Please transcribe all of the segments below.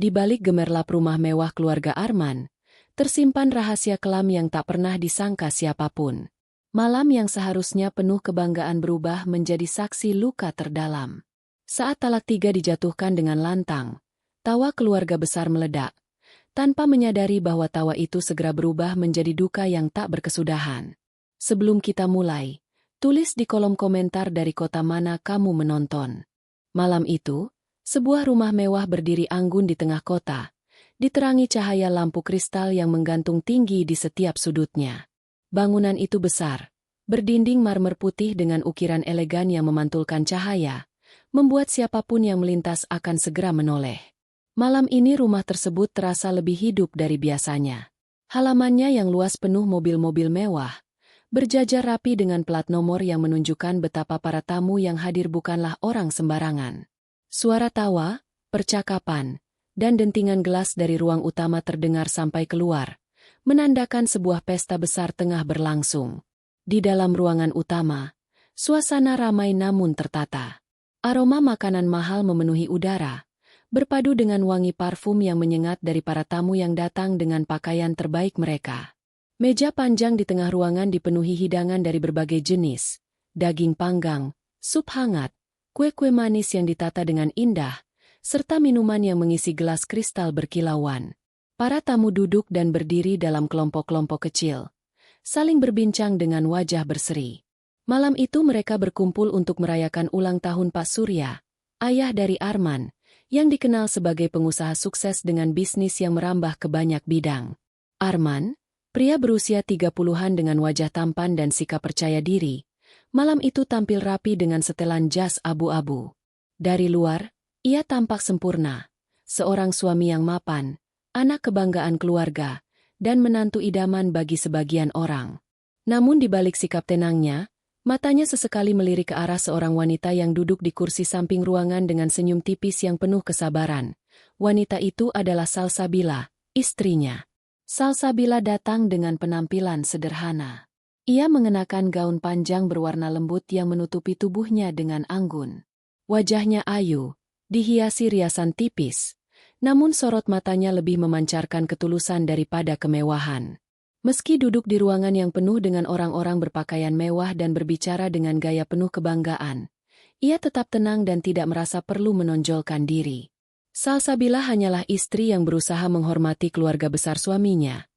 Di balik gemerlap rumah mewah keluarga Arman, tersimpan rahasia kelam yang tak pernah disangka siapapun. Malam yang seharusnya penuh kebanggaan berubah menjadi saksi luka terdalam. Saat talak 3 dijatuhkan dengan lantang, tawa keluarga besar meledak, tanpa menyadari bahwa tawa itu segera berubah menjadi duka yang tak berkesudahan. Sebelum kita mulai, tulis di kolom komentar dari kota mana kamu menonton. Malam itu, sebuah rumah mewah berdiri anggun di tengah kota, diterangi cahaya lampu kristal yang menggantung tinggi di setiap sudutnya. Bangunan itu besar, berdinding marmer putih dengan ukiran elegan yang memantulkan cahaya, membuat siapapun yang melintas akan segera menoleh. Malam ini rumah tersebut terasa lebih hidup dari biasanya. Halamannya yang luas penuh mobil-mobil mewah, berjajar rapi dengan plat nomor yang menunjukkan betapa para tamu yang hadir bukanlah orang sembarangan. Suara tawa, percakapan, dan dentingan gelas dari ruang utama terdengar sampai keluar, menandakan sebuah pesta besar tengah berlangsung. Di dalam ruangan utama, suasana ramai namun tertata. Aroma makanan mahal memenuhi udara, berpadu dengan wangi parfum yang menyengat dari para tamu yang datang dengan pakaian terbaik mereka. Meja panjang di tengah ruangan dipenuhi hidangan dari berbagai jenis, daging panggang, sup hangat, kue-kue manis yang ditata dengan indah, serta minuman yang mengisi gelas kristal berkilauan. Para tamu duduk dan berdiri dalam kelompok-kelompok kecil, saling berbincang dengan wajah berseri. Malam itu mereka berkumpul untuk merayakan ulang tahun Pak Surya, ayah dari Arman, yang dikenal sebagai pengusaha sukses dengan bisnis yang merambah ke banyak bidang. Arman, pria berusia 30-an dengan wajah tampan dan sikap percaya diri, malam itu tampil rapi dengan setelan jas abu-abu. Dari luar, ia tampak sempurna, seorang suami yang mapan, anak kebanggaan keluarga, dan menantu idaman bagi sebagian orang. Namun di balik sikap tenangnya, matanya sesekali melirik ke arah seorang wanita yang duduk di kursi samping ruangan dengan senyum tipis yang penuh kesabaran. Wanita itu adalah Salsabila, istrinya. Salsabila datang dengan penampilan sederhana. Ia mengenakan gaun panjang berwarna lembut yang menutupi tubuhnya dengan anggun. Wajahnya ayu, dihiasi riasan tipis, namun sorot matanya lebih memancarkan ketulusan daripada kemewahan. Meski duduk di ruangan yang penuh dengan orang-orang berpakaian mewah dan berbicara dengan gaya penuh kebanggaan, ia tetap tenang dan tidak merasa perlu menonjolkan diri. Salsabila hanyalah istri yang berusaha menghormati keluarga besar suaminya.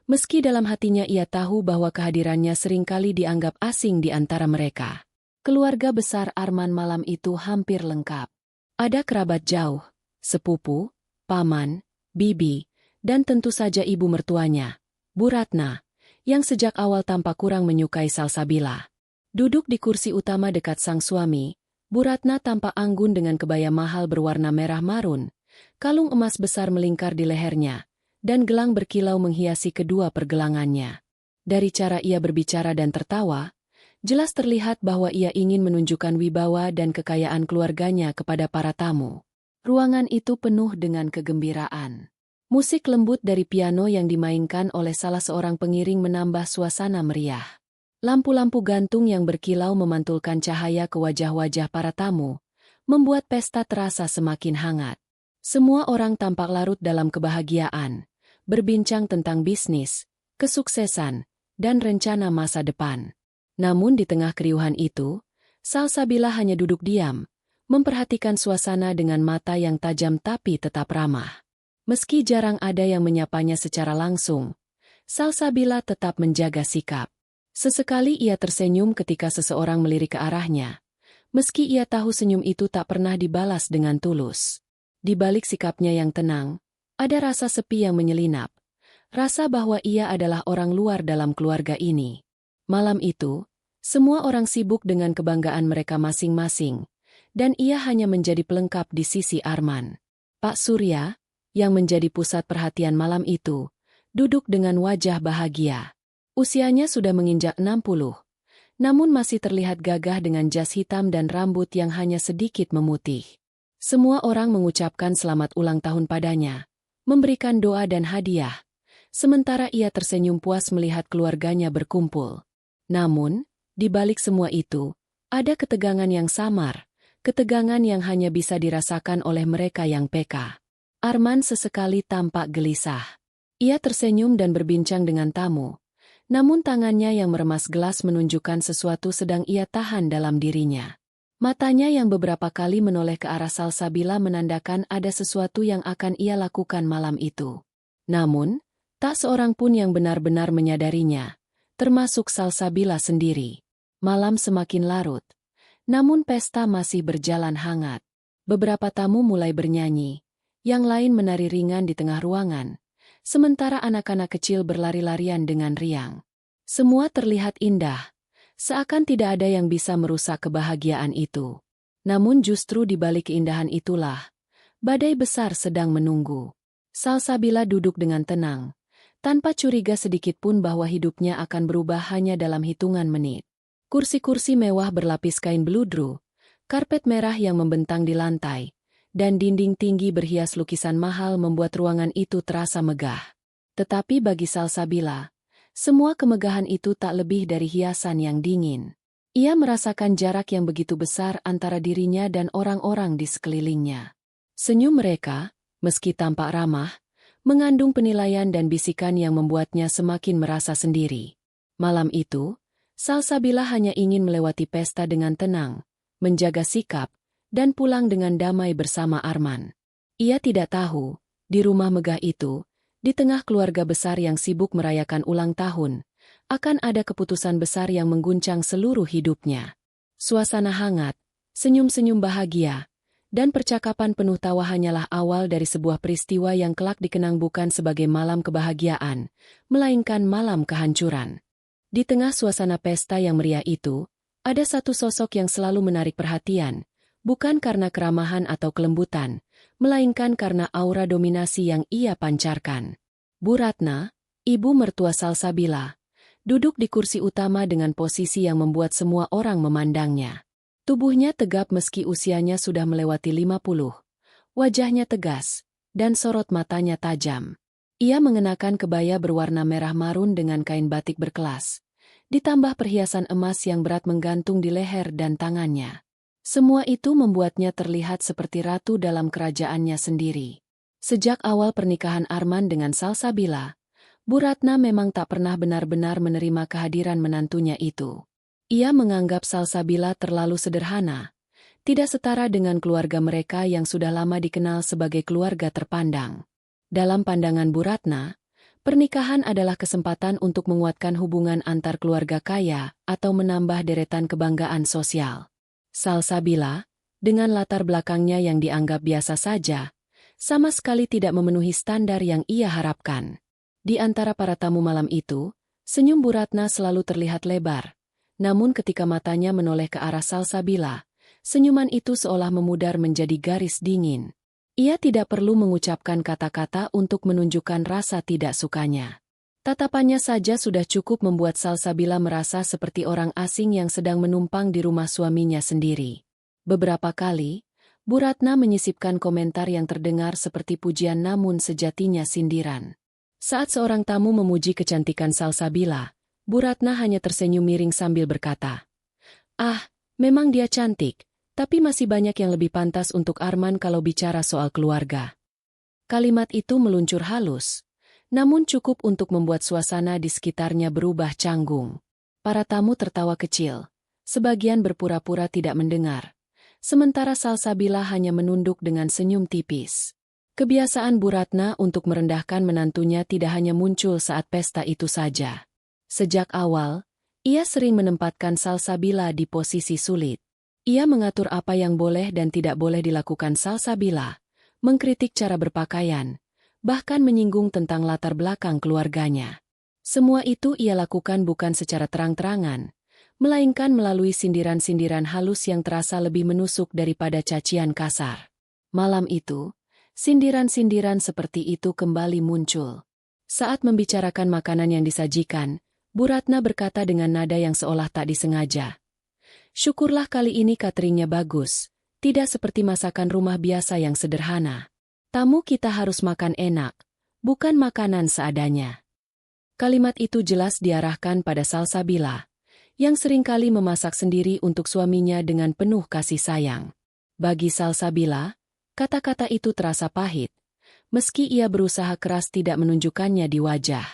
Meski dalam hatinya ia tahu bahwa kehadirannya seringkali dianggap asing di antara mereka. Keluarga besar Arman malam itu hampir lengkap. Ada kerabat jauh, sepupu, paman, bibi, dan tentu saja ibu mertuanya, Bu Ratna, yang sejak awal tampak kurang menyukai Salsabila. Duduk di kursi utama dekat sang suami, Bu Ratna tampak anggun dengan kebaya mahal berwarna merah marun, kalung emas besar melingkar di lehernya, dan gelang berkilau menghiasi kedua pergelangannya. Dari cara ia berbicara dan tertawa, jelas terlihat bahwa ia ingin menunjukkan wibawa dan kekayaan keluarganya kepada para tamu. Ruangan itu penuh dengan kegembiraan. Musik lembut dari piano yang dimainkan oleh salah seorang pengiring menambah suasana meriah. Lampu-lampu gantung yang berkilau memantulkan cahaya ke wajah-wajah para tamu, membuat pesta terasa semakin hangat. Semua orang tampak larut dalam kebahagiaan, berbincang tentang bisnis, kesuksesan, dan rencana masa depan. Namun di tengah keriuhan itu, Salsabila hanya duduk diam, memperhatikan suasana dengan mata yang tajam tapi tetap ramah. Meski jarang ada yang menyapanya secara langsung, Salsabila tetap menjaga sikap. Sesekali ia tersenyum ketika seseorang melirik ke arahnya, meski ia tahu senyum itu tak pernah dibalas dengan tulus. Di balik sikapnya yang tenang, ada rasa sepi yang menyelinap, rasa bahwa ia adalah orang luar dalam keluarga ini. Malam itu, semua orang sibuk dengan kebanggaan mereka masing-masing, dan ia hanya menjadi pelengkap di sisi Arman. Pak Surya, yang menjadi pusat perhatian malam itu, duduk dengan wajah bahagia. Usianya sudah menginjak 60, namun masih terlihat gagah dengan jas hitam dan rambut yang hanya sedikit memutih. Semua orang mengucapkan selamat ulang tahun padanya, memberikan doa dan hadiah, sementara ia tersenyum puas melihat keluarganya berkumpul. Namun, di balik semua itu, ada ketegangan yang samar, ketegangan yang hanya bisa dirasakan oleh mereka yang peka. Arman sesekali tampak gelisah. Ia tersenyum dan berbincang dengan tamu. Namun tangannya yang meremas gelas menunjukkan sesuatu sedang ia tahan dalam dirinya. Matanya yang beberapa kali menoleh ke arah Salsabila menandakan ada sesuatu yang akan ia lakukan malam itu. Namun, tak seorang pun yang benar-benar menyadarinya, termasuk Salsabila sendiri. Malam semakin larut. Namun pesta masih berjalan hangat. Beberapa tamu mulai bernyanyi, yang lain menari ringan di tengah ruangan, sementara anak-anak kecil berlari-larian dengan riang. Semua terlihat indah, seakan tidak ada yang bisa merusak kebahagiaan itu. Namun justru di balik keindahan itulah, badai besar sedang menunggu. Salsabila duduk dengan tenang, tanpa curiga sedikitpun bahwa hidupnya akan berubah hanya dalam hitungan menit. Kursi-kursi mewah berlapis kain beludru, karpet merah yang membentang di lantai, dan dinding tinggi berhias lukisan mahal membuat ruangan itu terasa megah. Tetapi bagi Salsabila, semua kemegahan itu tak lebih dari hiasan yang dingin. Ia merasakan jarak yang begitu besar antara dirinya dan orang-orang di sekelilingnya. Senyum mereka, meski tampak ramah, mengandung penilaian dan bisikan yang membuatnya semakin merasa sendiri. Malam itu, Salsabila hanya ingin melewati pesta dengan tenang, menjaga sikap, dan pulang dengan damai bersama Arman. Ia tidak tahu, di rumah megah itu, di tengah keluarga besar yang sibuk merayakan ulang tahun, akan ada keputusan besar yang mengguncang seluruh hidupnya. Suasana hangat, senyum-senyum bahagia, dan percakapan penuh tawa hanyalah awal dari sebuah peristiwa yang kelak dikenang bukan sebagai malam kebahagiaan, melainkan malam kehancuran. Di tengah suasana pesta yang meriah itu, ada satu sosok yang selalu menarik perhatian, bukan karena keramahan atau kelembutan, melainkan karena aura dominasi yang ia pancarkan. Bu Ratna, ibu mertua Salsabila, duduk di kursi utama dengan posisi yang membuat semua orang memandangnya. Tubuhnya tegap meski usianya sudah melewati 50, wajahnya tegas, dan sorot matanya tajam. Ia mengenakan kebaya berwarna merah marun dengan kain batik berkelas, ditambah perhiasan emas yang berat menggantung di leher dan tangannya. Semua itu membuatnya terlihat seperti ratu dalam kerajaannya sendiri. Sejak awal pernikahan Arman dengan Salsabila, Bu Ratna memang tak pernah benar-benar menerima kehadiran menantunya itu. Ia menganggap Salsabila terlalu sederhana, tidak setara dengan keluarga mereka yang sudah lama dikenal sebagai keluarga terpandang. Dalam pandangan Bu Ratna, pernikahan adalah kesempatan untuk menguatkan hubungan antar keluarga kaya atau menambah deretan kebanggaan sosial. Salsabila, dengan latar belakangnya yang dianggap biasa saja, sama sekali tidak memenuhi standar yang ia harapkan. Di antara para tamu malam itu, senyum Bu Ratna selalu terlihat lebar. Namun ketika matanya menoleh ke arah Salsabila, senyuman itu seolah memudar menjadi garis dingin. Ia tidak perlu mengucapkan kata-kata untuk menunjukkan rasa tidak sukanya. Tatapannya saja sudah cukup membuat Salsabila merasa seperti orang asing yang sedang menumpang di rumah suaminya sendiri. Beberapa kali, Bu Ratna menyisipkan komentar yang terdengar seperti pujian namun sejatinya sindiran. Saat seorang tamu memuji kecantikan Salsabila, Bu Ratna hanya tersenyum miring sambil berkata, "Ah, memang dia cantik. Tapi masih banyak yang lebih pantas untuk Arman kalau bicara soal keluarga." Kalimat itu meluncur halus, namun cukup untuk membuat suasana di sekitarnya berubah canggung. Para tamu tertawa kecil, sebagian berpura-pura tidak mendengar, sementara Salsabila hanya menunduk dengan senyum tipis. Kebiasaan Bu Ratna untuk merendahkan menantunya tidak hanya muncul saat pesta itu saja. Sejak awal, ia sering menempatkan Salsabila di posisi sulit. Ia mengatur apa yang boleh dan tidak boleh dilakukan Salsabila, mengkritik cara berpakaian, bahkan menyinggung tentang latar belakang keluarganya. Semua itu ia lakukan bukan secara terang-terangan, melainkan melalui sindiran-sindiran halus yang terasa lebih menusuk daripada cacian kasar. Malam itu, sindiran-sindiran seperti itu kembali muncul. Saat membicarakan makanan yang disajikan, Bu Ratna berkata dengan nada yang seolah tak disengaja, "Syukurlah kali ini cateringnya bagus, tidak seperti masakan rumah biasa yang sederhana. Tamu kita harus makan enak, bukan makanan seadanya." Kalimat itu jelas diarahkan pada Salsabila, yang seringkali memasak sendiri untuk suaminya dengan penuh kasih sayang. Bagi Salsabila, kata-kata itu terasa pahit, meski ia berusaha keras tidak menunjukkannya di wajah.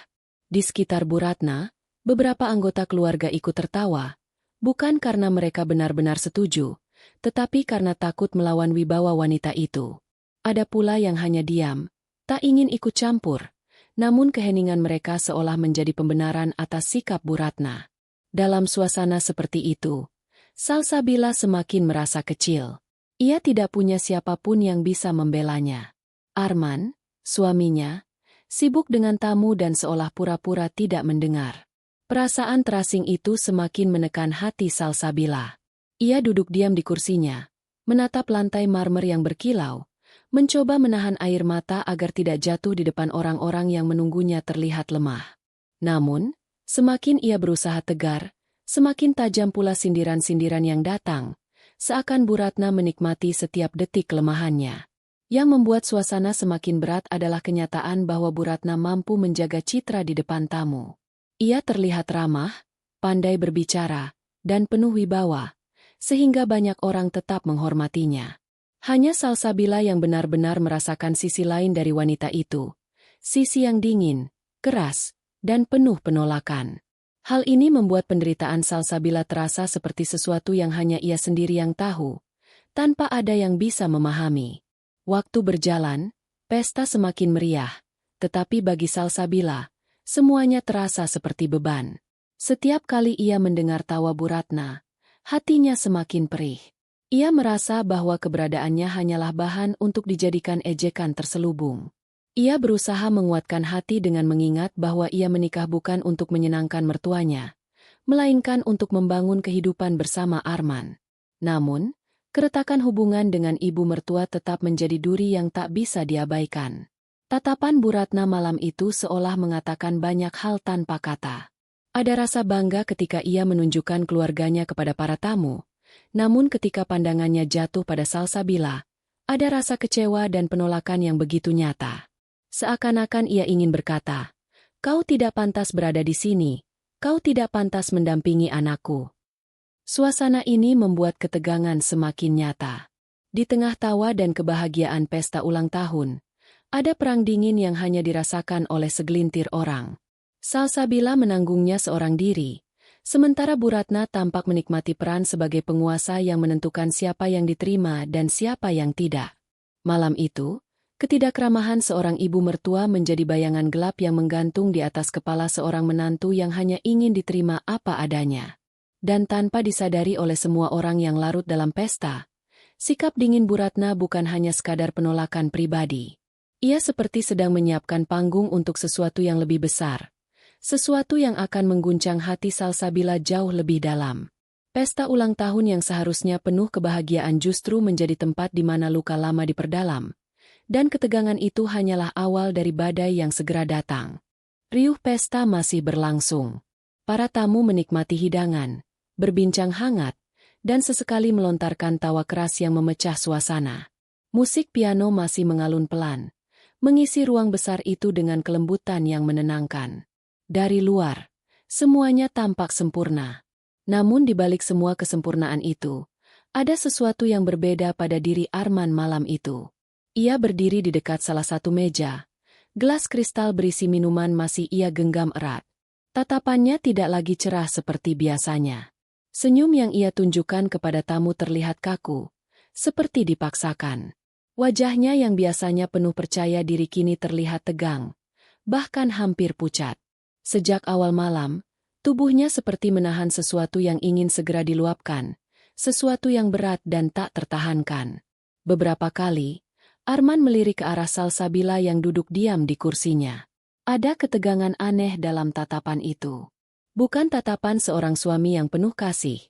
Di sekitar Bu Ratna, beberapa anggota keluarga ikut tertawa, bukan karena mereka benar-benar setuju, tetapi karena takut melawan wibawa wanita itu. Ada pula yang hanya diam, tak ingin ikut campur, namun keheningan mereka seolah menjadi pembenaran atas sikap Bu Ratna. Dalam suasana seperti itu, Salsabila semakin merasa kecil. Ia tidak punya siapapun yang bisa membelanya. Arman, suaminya, sibuk dengan tamu dan seolah pura-pura tidak mendengar. Perasaan terasing itu semakin menekan hati Salsabila. Ia duduk diam di kursinya, menatap lantai marmer yang berkilau, mencoba menahan air mata agar tidak jatuh di depan orang-orang yang menunggunya terlihat lemah. Namun, semakin ia berusaha tegar, semakin tajam pula sindiran-sindiran yang datang, seakan Bu Ratna menikmati setiap detik kelemahannya. Yang membuat suasana semakin berat adalah kenyataan bahwa Bu Ratna mampu menjaga citra di depan tamu. Ia terlihat ramah, pandai berbicara, dan penuh wibawa, sehingga banyak orang tetap menghormatinya. Hanya Salsabila yang benar-benar merasakan sisi lain dari wanita itu, sisi yang dingin, keras, dan penuh penolakan. Hal ini membuat penderitaan Salsabila terasa seperti sesuatu yang hanya ia sendiri yang tahu, tanpa ada yang bisa memahami. Waktu berjalan, pesta semakin meriah, tetapi bagi Salsabila, semuanya terasa seperti beban. Setiap kali ia mendengar tawa Bu Ratna, hatinya semakin perih. Ia merasa bahwa keberadaannya hanyalah bahan untuk dijadikan ejekan terselubung. Ia berusaha menguatkan hati dengan mengingat bahwa ia menikah bukan untuk menyenangkan mertuanya, melainkan untuk membangun kehidupan bersama Arman. Namun, keretakan hubungan dengan ibu mertua tetap menjadi duri yang tak bisa diabaikan. Tatapan Bu Ratna malam itu seolah mengatakan banyak hal tanpa kata. Ada rasa bangga ketika ia menunjukkan keluarganya kepada para tamu, namun ketika pandangannya jatuh pada Salsabila, ada rasa kecewa dan penolakan yang begitu nyata. Seakan-akan ia ingin berkata, "Kau tidak pantas berada di sini, kau tidak pantas mendampingi anakku." Suasana ini membuat ketegangan semakin nyata. Di tengah tawa dan kebahagiaan pesta ulang tahun, ada perang dingin yang hanya dirasakan oleh segelintir orang. Salsabila menanggungnya seorang diri, sementara Bu Ratna tampak menikmati peran sebagai penguasa yang menentukan siapa yang diterima dan siapa yang tidak. Malam itu, ketidakkramahan seorang ibu mertua menjadi bayangan gelap yang menggantung di atas kepala seorang menantu yang hanya ingin diterima apa adanya. Dan tanpa disadari oleh semua orang yang larut dalam pesta, sikap dingin Bu Ratna bukan hanya sekadar penolakan pribadi. Ia seperti sedang menyiapkan panggung untuk sesuatu yang lebih besar, sesuatu yang akan mengguncang hati Salsabila jauh lebih dalam. Pesta ulang tahun yang seharusnya penuh kebahagiaan justru menjadi tempat di mana luka lama diperdalam. Dan ketegangan itu hanyalah awal dari badai yang segera datang. Riuh pesta masih berlangsung. Para tamu menikmati hidangan, berbincang hangat, dan sesekali melontarkan tawa keras yang memecah suasana. Musik piano masih mengalun pelan, mengisi ruang besar itu dengan kelembutan yang menenangkan. Dari luar, semuanya tampak sempurna. Namun di balik semua kesempurnaan itu, ada sesuatu yang berbeda pada diri Arman malam itu. Ia berdiri di dekat salah satu meja. Gelas kristal berisi minuman masih ia genggam erat. Tatapannya tidak lagi cerah seperti biasanya. Senyum yang ia tunjukkan kepada tamu terlihat kaku, seperti dipaksakan. Wajahnya yang biasanya penuh percaya diri kini terlihat tegang, bahkan hampir pucat. Sejak awal malam, tubuhnya seperti menahan sesuatu yang ingin segera diluapkan, sesuatu yang berat dan tak tertahankan. Beberapa kali, Arman melirik ke arah Salsabila yang duduk diam di kursinya. Ada ketegangan aneh dalam tatapan itu. Bukan tatapan seorang suami yang penuh kasih,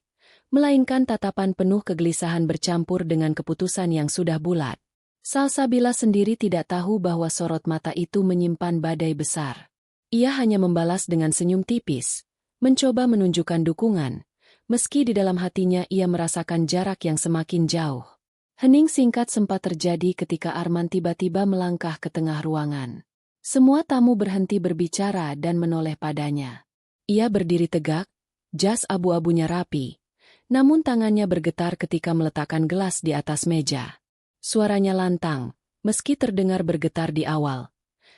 melainkan tatapan penuh kegelisahan bercampur dengan keputusan yang sudah bulat. Salsabila sendiri tidak tahu bahwa sorot mata itu menyimpan badai besar. Ia hanya membalas dengan senyum tipis, mencoba menunjukkan dukungan, meski di dalam hatinya ia merasakan jarak yang semakin jauh. Hening singkat sempat terjadi ketika Arman tiba-tiba melangkah ke tengah ruangan. Semua tamu berhenti berbicara dan menoleh padanya. Ia berdiri tegak, jas abu-abunya rapi, namun tangannya bergetar ketika meletakkan gelas di atas meja. Suaranya lantang, meski terdengar bergetar di awal.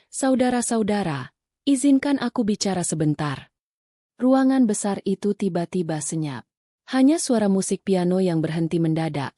"Saudara-saudara, izinkan aku bicara sebentar." Ruangan besar itu tiba-tiba senyap. Hanya suara musik piano yang berhenti mendadak,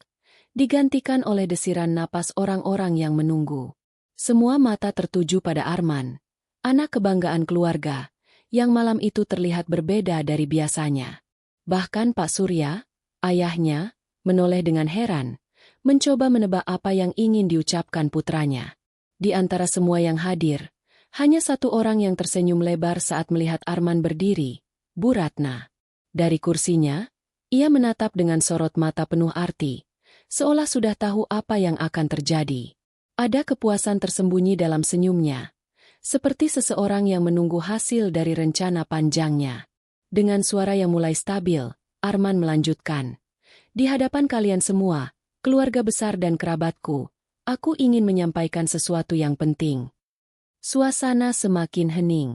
digantikan oleh desiran napas orang-orang yang menunggu. Semua mata tertuju pada Arman, anak kebanggaan keluarga, yang malam itu terlihat berbeda dari biasanya. Bahkan Pak Surya, ayahnya, menoleh dengan heran, mencoba menebak apa yang ingin diucapkan putranya. Di antara semua yang hadir, hanya satu orang yang tersenyum lebar saat melihat Arman berdiri, Bu Ratna. Dari kursinya, ia menatap dengan sorot mata penuh arti, seolah sudah tahu apa yang akan terjadi. Ada kepuasan tersembunyi dalam senyumnya, seperti seseorang yang menunggu hasil dari rencana panjangnya. Dengan suara yang mulai stabil, Arman melanjutkan, "Di hadapan kalian semua, keluarga besar dan kerabatku, aku ingin menyampaikan sesuatu yang penting." Suasana semakin hening.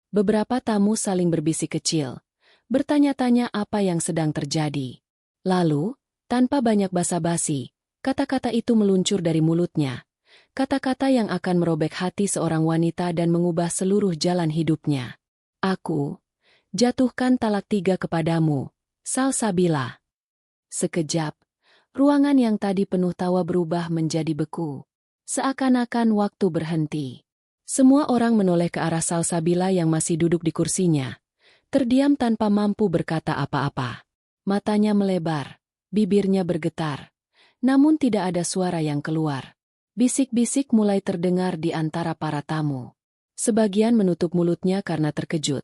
Beberapa tamu saling berbisik kecil, bertanya-tanya apa yang sedang terjadi. Lalu, tanpa banyak basa-basi, kata-kata itu meluncur dari mulutnya. Kata-kata yang akan merobek hati seorang wanita dan mengubah seluruh jalan hidupnya. "Aku jatuhkan talak 3 kepadamu, Salsabila." Sekejap, ruangan yang tadi penuh tawa berubah menjadi beku. Seakan-akan waktu berhenti. Semua orang menoleh ke arah Salsabila yang masih duduk di kursinya, terdiam tanpa mampu berkata apa-apa. Matanya melebar, bibirnya bergetar, namun tidak ada suara yang keluar. Bisik-bisik mulai terdengar di antara para tamu. Sebagian menutup mulutnya karena terkejut,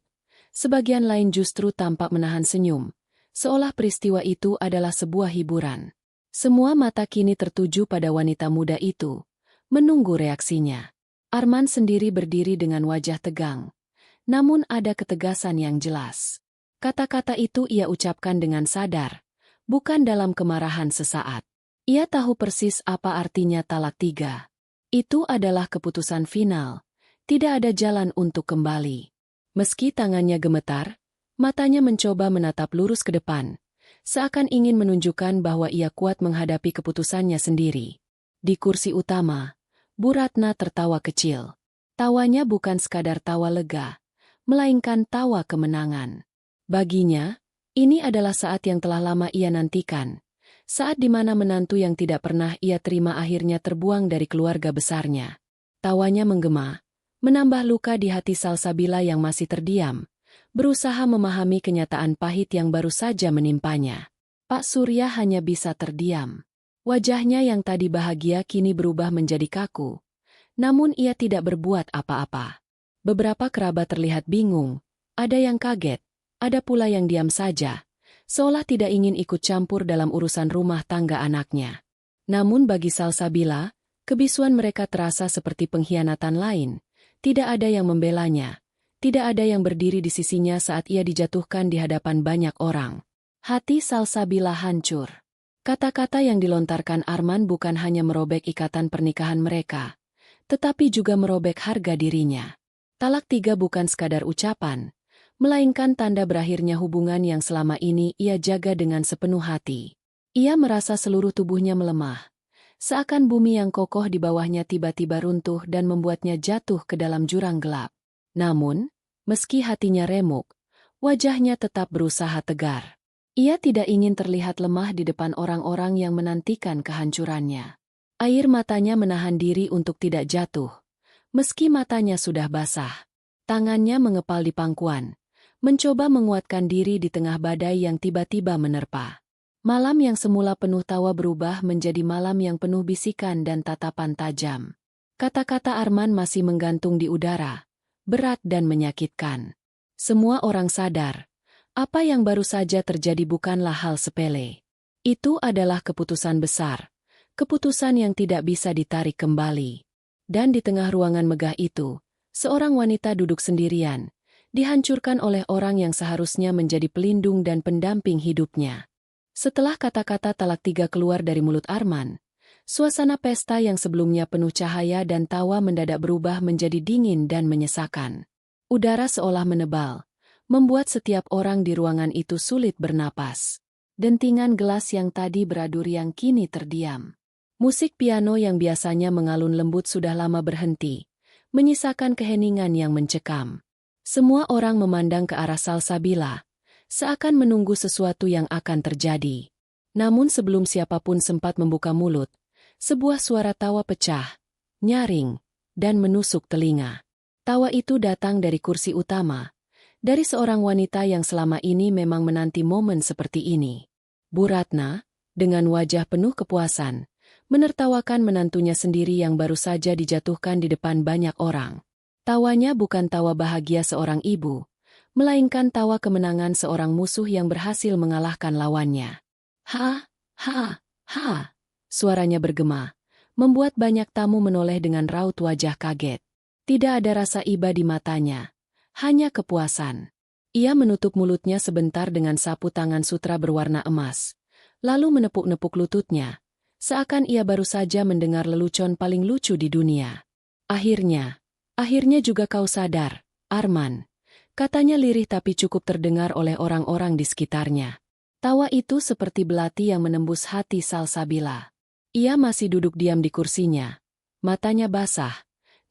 sebagian lain justru tampak menahan senyum, seolah peristiwa itu adalah sebuah hiburan. Semua mata kini tertuju pada wanita muda itu, menunggu reaksinya. Arman sendiri berdiri dengan wajah tegang, namun ada ketegasan yang jelas. Kata-kata itu ia ucapkan dengan sadar, bukan dalam kemarahan sesaat. Ia tahu persis apa artinya talak 3. Itu adalah keputusan final, tidak ada jalan untuk kembali. Meski tangannya gemetar, matanya mencoba menatap lurus ke depan, seakan ingin menunjukkan bahwa ia kuat menghadapi keputusannya sendiri. Di kursi utama, Bu Ratna tertawa kecil. Tawanya bukan sekadar tawa lega, melainkan tawa kemenangan. Baginya, ini adalah saat yang telah lama ia nantikan, saat di mana menantu yang tidak pernah ia terima akhirnya terbuang dari keluarga besarnya. Tawanya menggema, menambah luka di hati Salsabila yang masih terdiam, berusaha memahami kenyataan pahit yang baru saja menimpanya. Pak Surya hanya bisa terdiam. Wajahnya yang tadi bahagia kini berubah menjadi kaku, namun ia tidak berbuat apa-apa. Beberapa kerabat terlihat bingung, ada yang kaget, ada pula yang diam saja, seolah tidak ingin ikut campur dalam urusan rumah tangga anaknya. Namun bagi Salsabila, kebisuan mereka terasa seperti pengkhianatan lain. Tidak ada yang membelanya, tidak ada yang berdiri di sisinya saat ia dijatuhkan di hadapan banyak orang. Hati Salsabila hancur. Kata-kata yang dilontarkan Arman bukan hanya merobek ikatan pernikahan mereka, tetapi juga merobek harga dirinya. Talak 3 bukan sekadar ucapan, melainkan tanda berakhirnya hubungan yang selama ini ia jaga dengan sepenuh hati. Ia merasa seluruh tubuhnya melemah, seakan bumi yang kokoh di bawahnya tiba-tiba runtuh dan membuatnya jatuh ke dalam jurang gelap. Namun, meski hatinya remuk, wajahnya tetap berusaha tegar. Ia tidak ingin terlihat lemah di depan orang-orang yang menantikan kehancurannya. Air matanya menahan diri untuk tidak jatuh, meski matanya sudah basah. Tangannya mengepal di pangkuan, mencoba menguatkan diri di tengah badai yang tiba-tiba menerpa. Malam yang semula penuh tawa berubah menjadi malam yang penuh bisikan dan tatapan tajam. Kata-kata Arman masih menggantung di udara, berat dan menyakitkan. Semua orang sadar, apa yang baru saja terjadi bukanlah hal sepele. Itu adalah keputusan besar, keputusan yang tidak bisa ditarik kembali. Dan di tengah ruangan megah itu, seorang wanita duduk sendirian, dihancurkan oleh orang yang seharusnya menjadi pelindung dan pendamping hidupnya. Setelah kata-kata talak 3 keluar dari mulut Arman, suasana pesta yang sebelumnya penuh cahaya dan tawa mendadak berubah menjadi dingin dan menyesakan. Udara seolah menebal, membuat setiap orang di ruangan itu sulit bernapas. Dentingan gelas yang tadi beradur yang kini terdiam. Musik piano yang biasanya mengalun lembut sudah lama berhenti, menyisakan keheningan yang mencekam. Semua orang memandang ke arah Salsabila, seakan menunggu sesuatu yang akan terjadi. Namun sebelum siapapun sempat membuka mulut, sebuah suara tawa pecah, nyaring, dan menusuk telinga. Tawa itu datang dari kursi utama, dari seorang wanita yang selama ini memang menanti momen seperti ini. Bu Ratna, dengan wajah penuh kepuasan, menertawakan menantunya sendiri yang baru saja dijatuhkan di depan banyak orang. Tawanya bukan tawa bahagia seorang ibu, melainkan tawa kemenangan seorang musuh yang berhasil mengalahkan lawannya. Ha, ha, ha. Suaranya bergema, membuat banyak tamu menoleh dengan raut wajah kaget. Tidak ada rasa iba di matanya, hanya kepuasan. Ia menutup mulutnya sebentar dengan sapu tangan sutra berwarna emas, lalu menepuk-nepuk lututnya, seakan ia baru saja mendengar lelucon paling lucu di dunia. Akhirnya juga kau sadar, Arman, katanya lirih tapi cukup terdengar oleh orang-orang di sekitarnya. Tawa itu seperti belati yang menembus hati Salsabila. Ia masih duduk diam di kursinya, matanya basah,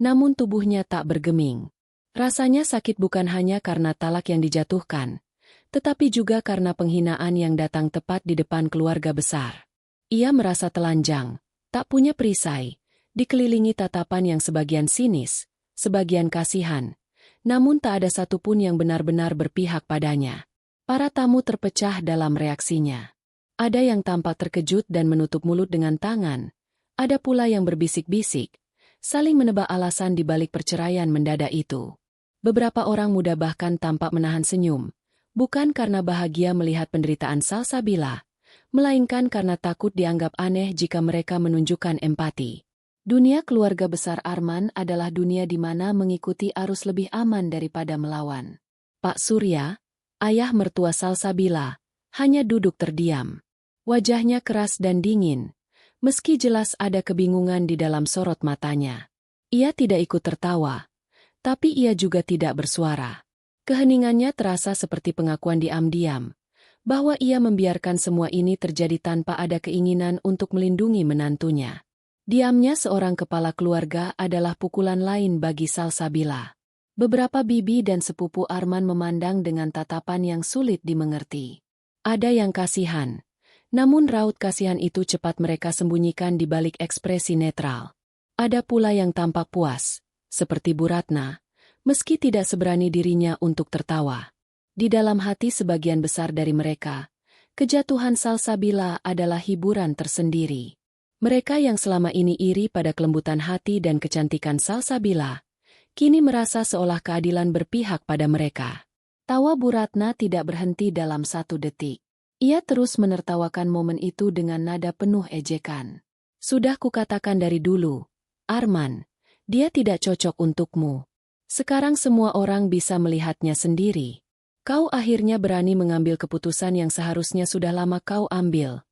namun tubuhnya tak bergeming. Rasanya sakit bukan hanya karena talak yang dijatuhkan, tetapi juga karena penghinaan yang datang tepat di depan keluarga besar. Ia merasa telanjang, tak punya perisai, dikelilingi tatapan yang sebagian sinis, sebagian kasihan, namun tak ada satupun yang benar-benar berpihak padanya. Para tamu terpecah dalam reaksinya. Ada yang tampak terkejut dan menutup mulut dengan tangan, ada pula yang berbisik-bisik, saling menebak alasan di balik perceraian mendadak itu. Beberapa orang muda bahkan tampak menahan senyum, bukan karena bahagia melihat penderitaan Salsabila, melainkan karena takut dianggap aneh jika mereka menunjukkan empati. Dunia keluarga besar Arman adalah dunia di mana mengikuti arus lebih aman daripada melawan. Pak Surya, ayah mertua Salsabila, hanya duduk terdiam. Wajahnya keras dan dingin, meski jelas ada kebingungan di dalam sorot matanya. Ia tidak ikut tertawa, tapi ia juga tidak bersuara. Keheningannya terasa seperti pengakuan diam-diam, bahwa ia membiarkan semua ini terjadi tanpa ada keinginan untuk melindungi menantunya. Diamnya seorang kepala keluarga adalah pukulan lain bagi Salsabila. Beberapa bibi dan sepupu Arman memandang dengan tatapan yang sulit dimengerti. Ada yang kasihan, namun raut kasihan itu cepat mereka sembunyikan di balik ekspresi netral. Ada pula yang tampak puas, seperti Bu Ratna, meski tidak seberani dirinya untuk tertawa. Di dalam hati sebagian besar dari mereka, kejatuhan Salsabila adalah hiburan tersendiri. Mereka yang selama ini iri pada kelembutan hati dan kecantikan Salsabila, kini merasa seolah keadilan berpihak pada mereka. Tawa Bu Ratna tidak berhenti dalam 1 detik. Ia terus menertawakan momen itu dengan nada penuh ejekan. Sudah kukatakan dari dulu, Arman, dia tidak cocok untukmu. Sekarang semua orang bisa melihatnya sendiri. Kau akhirnya berani mengambil keputusan yang seharusnya sudah lama kau ambil.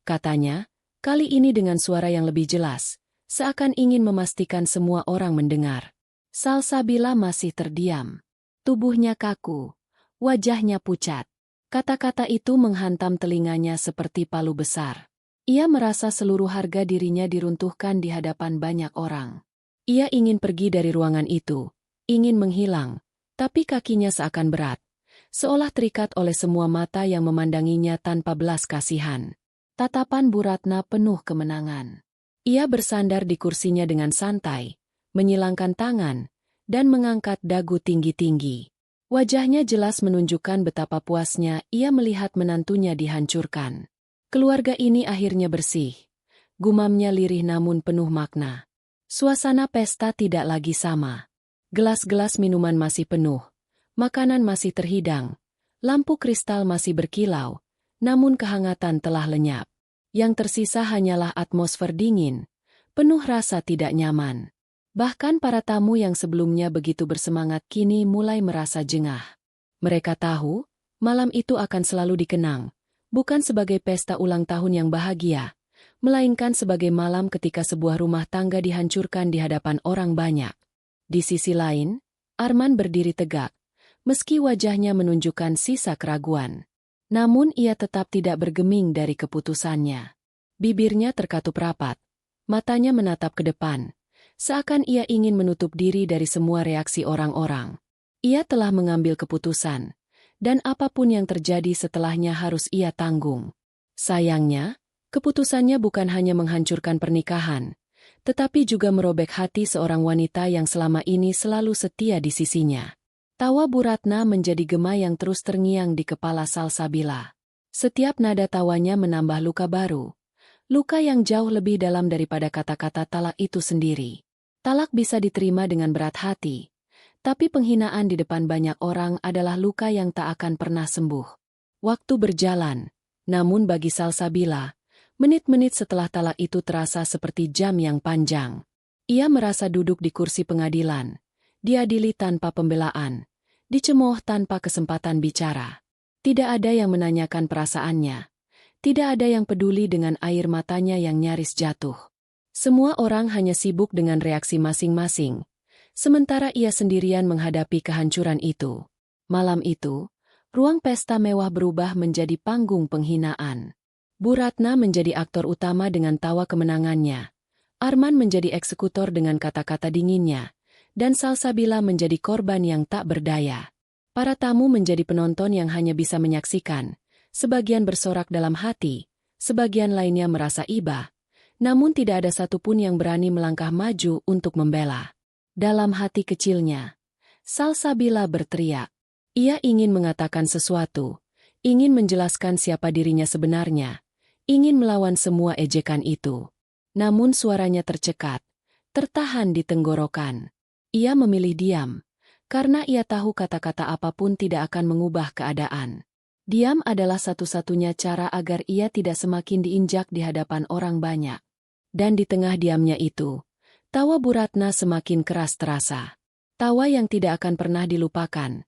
Katanya, kali ini dengan suara yang lebih jelas, seakan ingin memastikan semua orang mendengar. Salsabila masih terdiam. Tubuhnya kaku, wajahnya pucat. Kata-kata itu menghantam telinganya seperti palu besar. Ia merasa seluruh harga dirinya diruntuhkan di hadapan banyak orang. Ia ingin pergi dari ruangan itu, ingin menghilang, tapi kakinya seakan berat, seolah terikat oleh semua mata yang memandanginya tanpa belas kasihan. Tatapan Bu Ratna penuh kemenangan. Ia bersandar di kursinya dengan santai, menyilangkan tangan, dan mengangkat dagu tinggi-tinggi. Wajahnya jelas menunjukkan betapa puasnya ia melihat menantunya dihancurkan. Keluarga ini akhirnya bersih. Gumamnya lirih namun penuh makna. Suasana pesta tidak lagi sama. Gelas-gelas minuman masih penuh. Makanan masih terhidang. Lampu kristal masih berkilau. Namun kehangatan telah lenyap. Yang tersisa hanyalah atmosfer dingin, penuh rasa tidak nyaman. Bahkan para tamu yang sebelumnya begitu bersemangat kini mulai merasa jengah. Mereka tahu, malam itu akan selalu dikenang, bukan sebagai pesta ulang tahun yang bahagia, melainkan sebagai malam ketika sebuah rumah tangga dihancurkan di hadapan orang banyak. Di sisi lain, Arman berdiri tegak, meski wajahnya menunjukkan sisa keraguan. Namun ia tetap tidak bergeming dari keputusannya. Bibirnya terkatup rapat, Matanya menatap ke depan, seakan ia ingin menutup diri dari semua reaksi orang-orang. Ia telah mengambil keputusan, dan apapun yang terjadi setelahnya harus ia tanggung. Sayangnya, keputusannya bukan hanya menghancurkan pernikahan, tetapi juga merobek hati seorang wanita yang selama ini selalu setia di sisinya. Tawa Bu Ratna menjadi gema yang terus terngiang di kepala Salsabila. Setiap nada tawanya menambah luka baru. Luka yang jauh lebih dalam daripada kata-kata talak itu sendiri. Talak bisa diterima dengan berat hati, tapi penghinaan di depan banyak orang adalah luka yang tak akan pernah sembuh. Waktu berjalan, namun bagi Salsabila, menit-menit setelah talak itu terasa seperti jam yang panjang. Ia merasa duduk di kursi pengadilan, diadili tanpa pembelaan, dicemooh tanpa kesempatan bicara. Tidak ada yang menanyakan perasaannya. Tidak ada yang peduli dengan air matanya yang nyaris jatuh. Semua orang hanya sibuk dengan reaksi masing-masing, sementara ia sendirian menghadapi kehancuran itu. Malam itu, ruang pesta mewah berubah menjadi panggung penghinaan. Bu Ratna menjadi aktor utama dengan tawa kemenangannya. Arman menjadi eksekutor dengan kata-kata dinginnya, dan Salsabila menjadi korban yang tak berdaya. Para tamu menjadi penonton yang hanya bisa menyaksikan. Sebagian bersorak dalam hati, sebagian lainnya merasa iba, namun tidak ada satupun yang berani melangkah maju untuk membela. Dalam hati kecilnya, Salsabila berteriak. Ia ingin mengatakan sesuatu, ingin menjelaskan siapa dirinya sebenarnya, ingin melawan semua ejekan itu. Namun suaranya tercekat, tertahan di tenggorokan. Ia memilih diam, karena ia tahu kata-kata apapun tidak akan mengubah keadaan. Diam adalah satu-satunya cara agar ia tidak semakin diinjak di hadapan orang banyak. Dan di tengah diamnya itu, tawa Bu Ratna semakin keras terasa. Tawa yang tidak akan pernah dilupakan.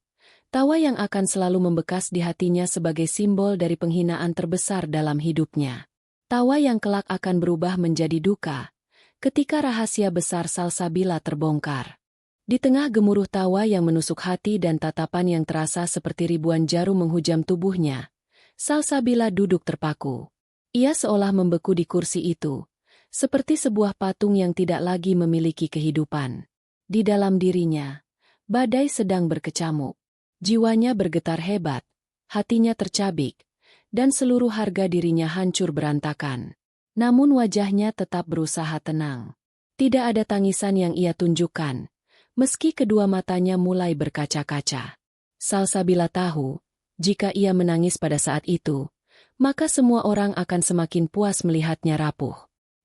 Tawa yang akan selalu membekas di hatinya sebagai simbol dari penghinaan terbesar dalam hidupnya. Tawa yang kelak akan berubah menjadi duka, ketika rahasia besar Salsabila terbongkar. Di tengah gemuruh tawa yang menusuk hati dan tatapan yang terasa seperti ribuan jarum menghujam tubuhnya, Salsabila duduk terpaku. Ia seolah membeku di kursi itu, seperti sebuah patung yang tidak lagi memiliki kehidupan. Di dalam dirinya, badai sedang berkecamuk. Jiwanya bergetar hebat, hatinya tercabik, dan seluruh harga dirinya hancur berantakan. Namun wajahnya tetap berusaha tenang. Tidak ada tangisan yang ia tunjukkan. Meski kedua matanya mulai berkaca-kaca. Salsabila tahu, jika ia menangis pada saat itu, maka semua orang akan semakin puas melihatnya rapuh.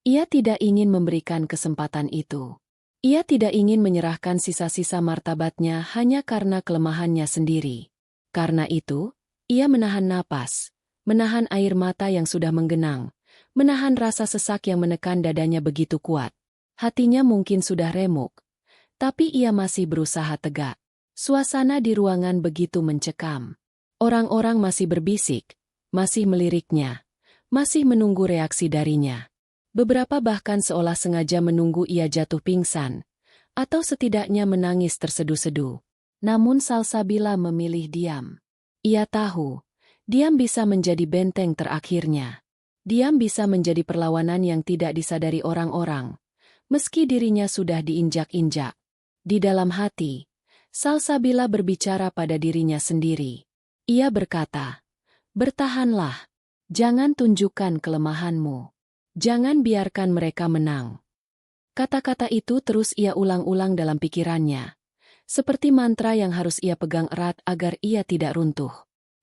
Ia tidak ingin memberikan kesempatan itu. Ia tidak ingin menyerahkan sisa-sisa martabatnya hanya karena kelemahannya sendiri. Karena itu, ia menahan napas, menahan air mata yang sudah menggenang, menahan rasa sesak yang menekan dadanya begitu kuat. Hatinya mungkin sudah remuk, tapi ia masih berusaha tegak. Suasana di ruangan begitu mencekam. Orang-orang masih berbisik, masih meliriknya, masih menunggu reaksi darinya. Beberapa bahkan seolah sengaja menunggu ia jatuh pingsan, atau setidaknya menangis terseduh-seduh. Namun Salsabila memilih diam. Ia tahu, diam bisa menjadi benteng terakhirnya. Diam bisa menjadi perlawanan yang tidak disadari orang-orang, meski dirinya sudah diinjak-injak. Di dalam hati, Salsabila berbicara pada dirinya sendiri. Ia berkata, "Bertahanlah, jangan tunjukkan kelemahanmu. Jangan biarkan mereka menang." Kata-kata itu terus ia ulang-ulang dalam pikirannya, seperti mantra yang harus ia pegang erat agar ia tidak runtuh.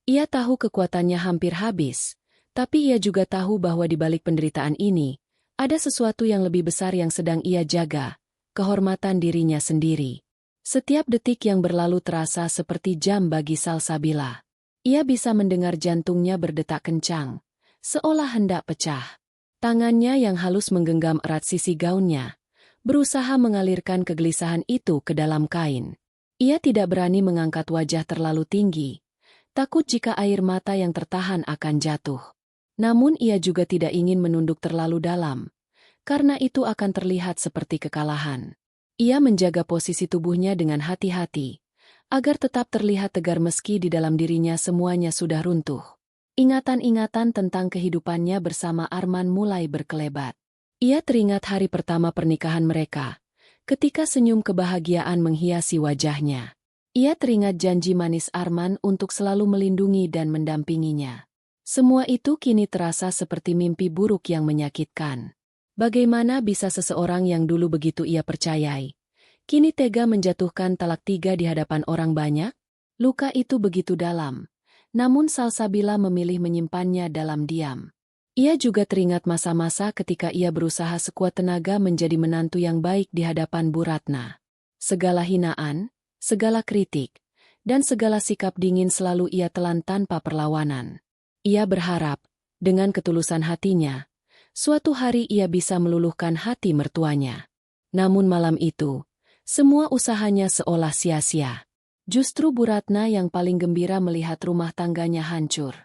Ia tahu kekuatannya hampir habis, tapi ia juga tahu bahwa di balik penderitaan ini, ada sesuatu yang lebih besar yang sedang ia jaga. Kehormatan dirinya sendiri. Setiap detik yang berlalu terasa seperti jam bagi Salsabila. Ia bisa mendengar jantungnya berdetak kencang, seolah hendak pecah. Tangannya yang halus menggenggam erat sisi gaunnya, berusaha mengalirkan kegelisahan itu ke dalam kain. Ia tidak berani mengangkat wajah terlalu tinggi, takut jika air mata yang tertahan akan jatuh. Namun ia juga tidak ingin menunduk terlalu dalam, karena itu akan terlihat seperti kekalahan. Ia menjaga posisi tubuhnya dengan hati-hati, agar tetap terlihat tegar meski di dalam dirinya semuanya sudah runtuh. Ingatan-ingatan tentang kehidupannya bersama Arman mulai berkelebat. Ia teringat hari pertama pernikahan mereka, ketika senyum kebahagiaan menghiasi wajahnya. Ia teringat janji manis Arman untuk selalu melindungi dan mendampinginya. Semua itu kini terasa seperti mimpi buruk yang menyakitkan. Bagaimana bisa seseorang yang dulu begitu ia percayai, kini tega menjatuhkan talak 3 di hadapan orang banyak? Luka itu begitu dalam, namun Salsabila memilih menyimpannya dalam diam. Ia juga teringat masa-masa ketika ia berusaha sekuat tenaga menjadi menantu yang baik di hadapan Bu Ratna. Segala hinaan, segala kritik, dan segala sikap dingin selalu ia telan tanpa perlawanan. Ia berharap, dengan ketulusan hatinya, suatu hari ia bisa meluluhkan hati mertuanya. Namun malam itu, semua usahanya seolah sia-sia. Justru Bu Ratna yang paling gembira melihat rumah tangganya hancur.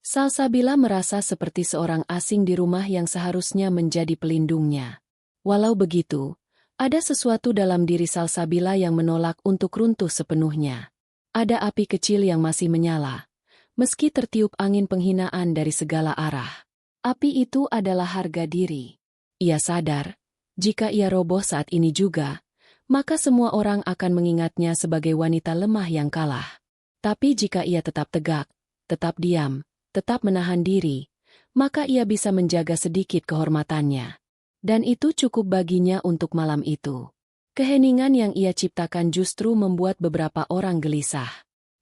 Salsabila merasa seperti seorang asing di rumah yang seharusnya menjadi pelindungnya. Walau begitu, ada sesuatu dalam diri Salsabila yang menolak untuk runtuh sepenuhnya. Ada api kecil yang masih menyala, meski tertiup angin penghinaan dari segala arah. Api itu adalah harga diri. Ia sadar, jika ia roboh saat ini juga, maka semua orang akan mengingatnya sebagai wanita lemah yang kalah. Tapi jika ia tetap tegak, tetap diam, tetap menahan diri, maka ia bisa menjaga sedikit kehormatannya. Dan itu cukup baginya untuk malam itu. Keheningan yang ia ciptakan justru membuat beberapa orang gelisah.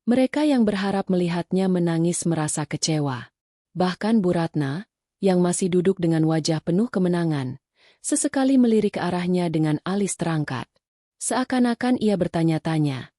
Mereka yang berharap melihatnya menangis merasa kecewa. Bahkan Bu Ratna, yang masih duduk dengan wajah penuh kemenangan, sesekali melirik ke arahnya dengan alis terangkat. Seakan-akan ia bertanya-tanya,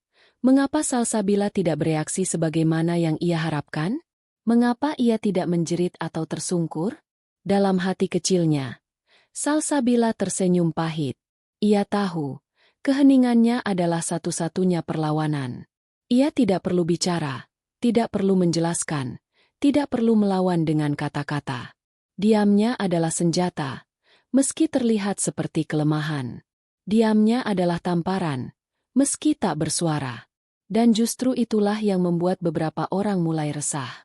mengapa Salsabila tidak bereaksi sebagaimana yang ia harapkan? Mengapa ia tidak menjerit atau tersungkur? Dalam hati kecilnya, Salsabila tersenyum pahit. Ia tahu, keheningannya adalah satu-satunya perlawanan. Ia tidak perlu bicara, tidak perlu menjelaskan, tidak perlu melawan dengan kata-kata. Diamnya adalah senjata, meski terlihat seperti kelemahan. Diamnya adalah tamparan, meski tak bersuara. Dan justru itulah yang membuat beberapa orang mulai resah.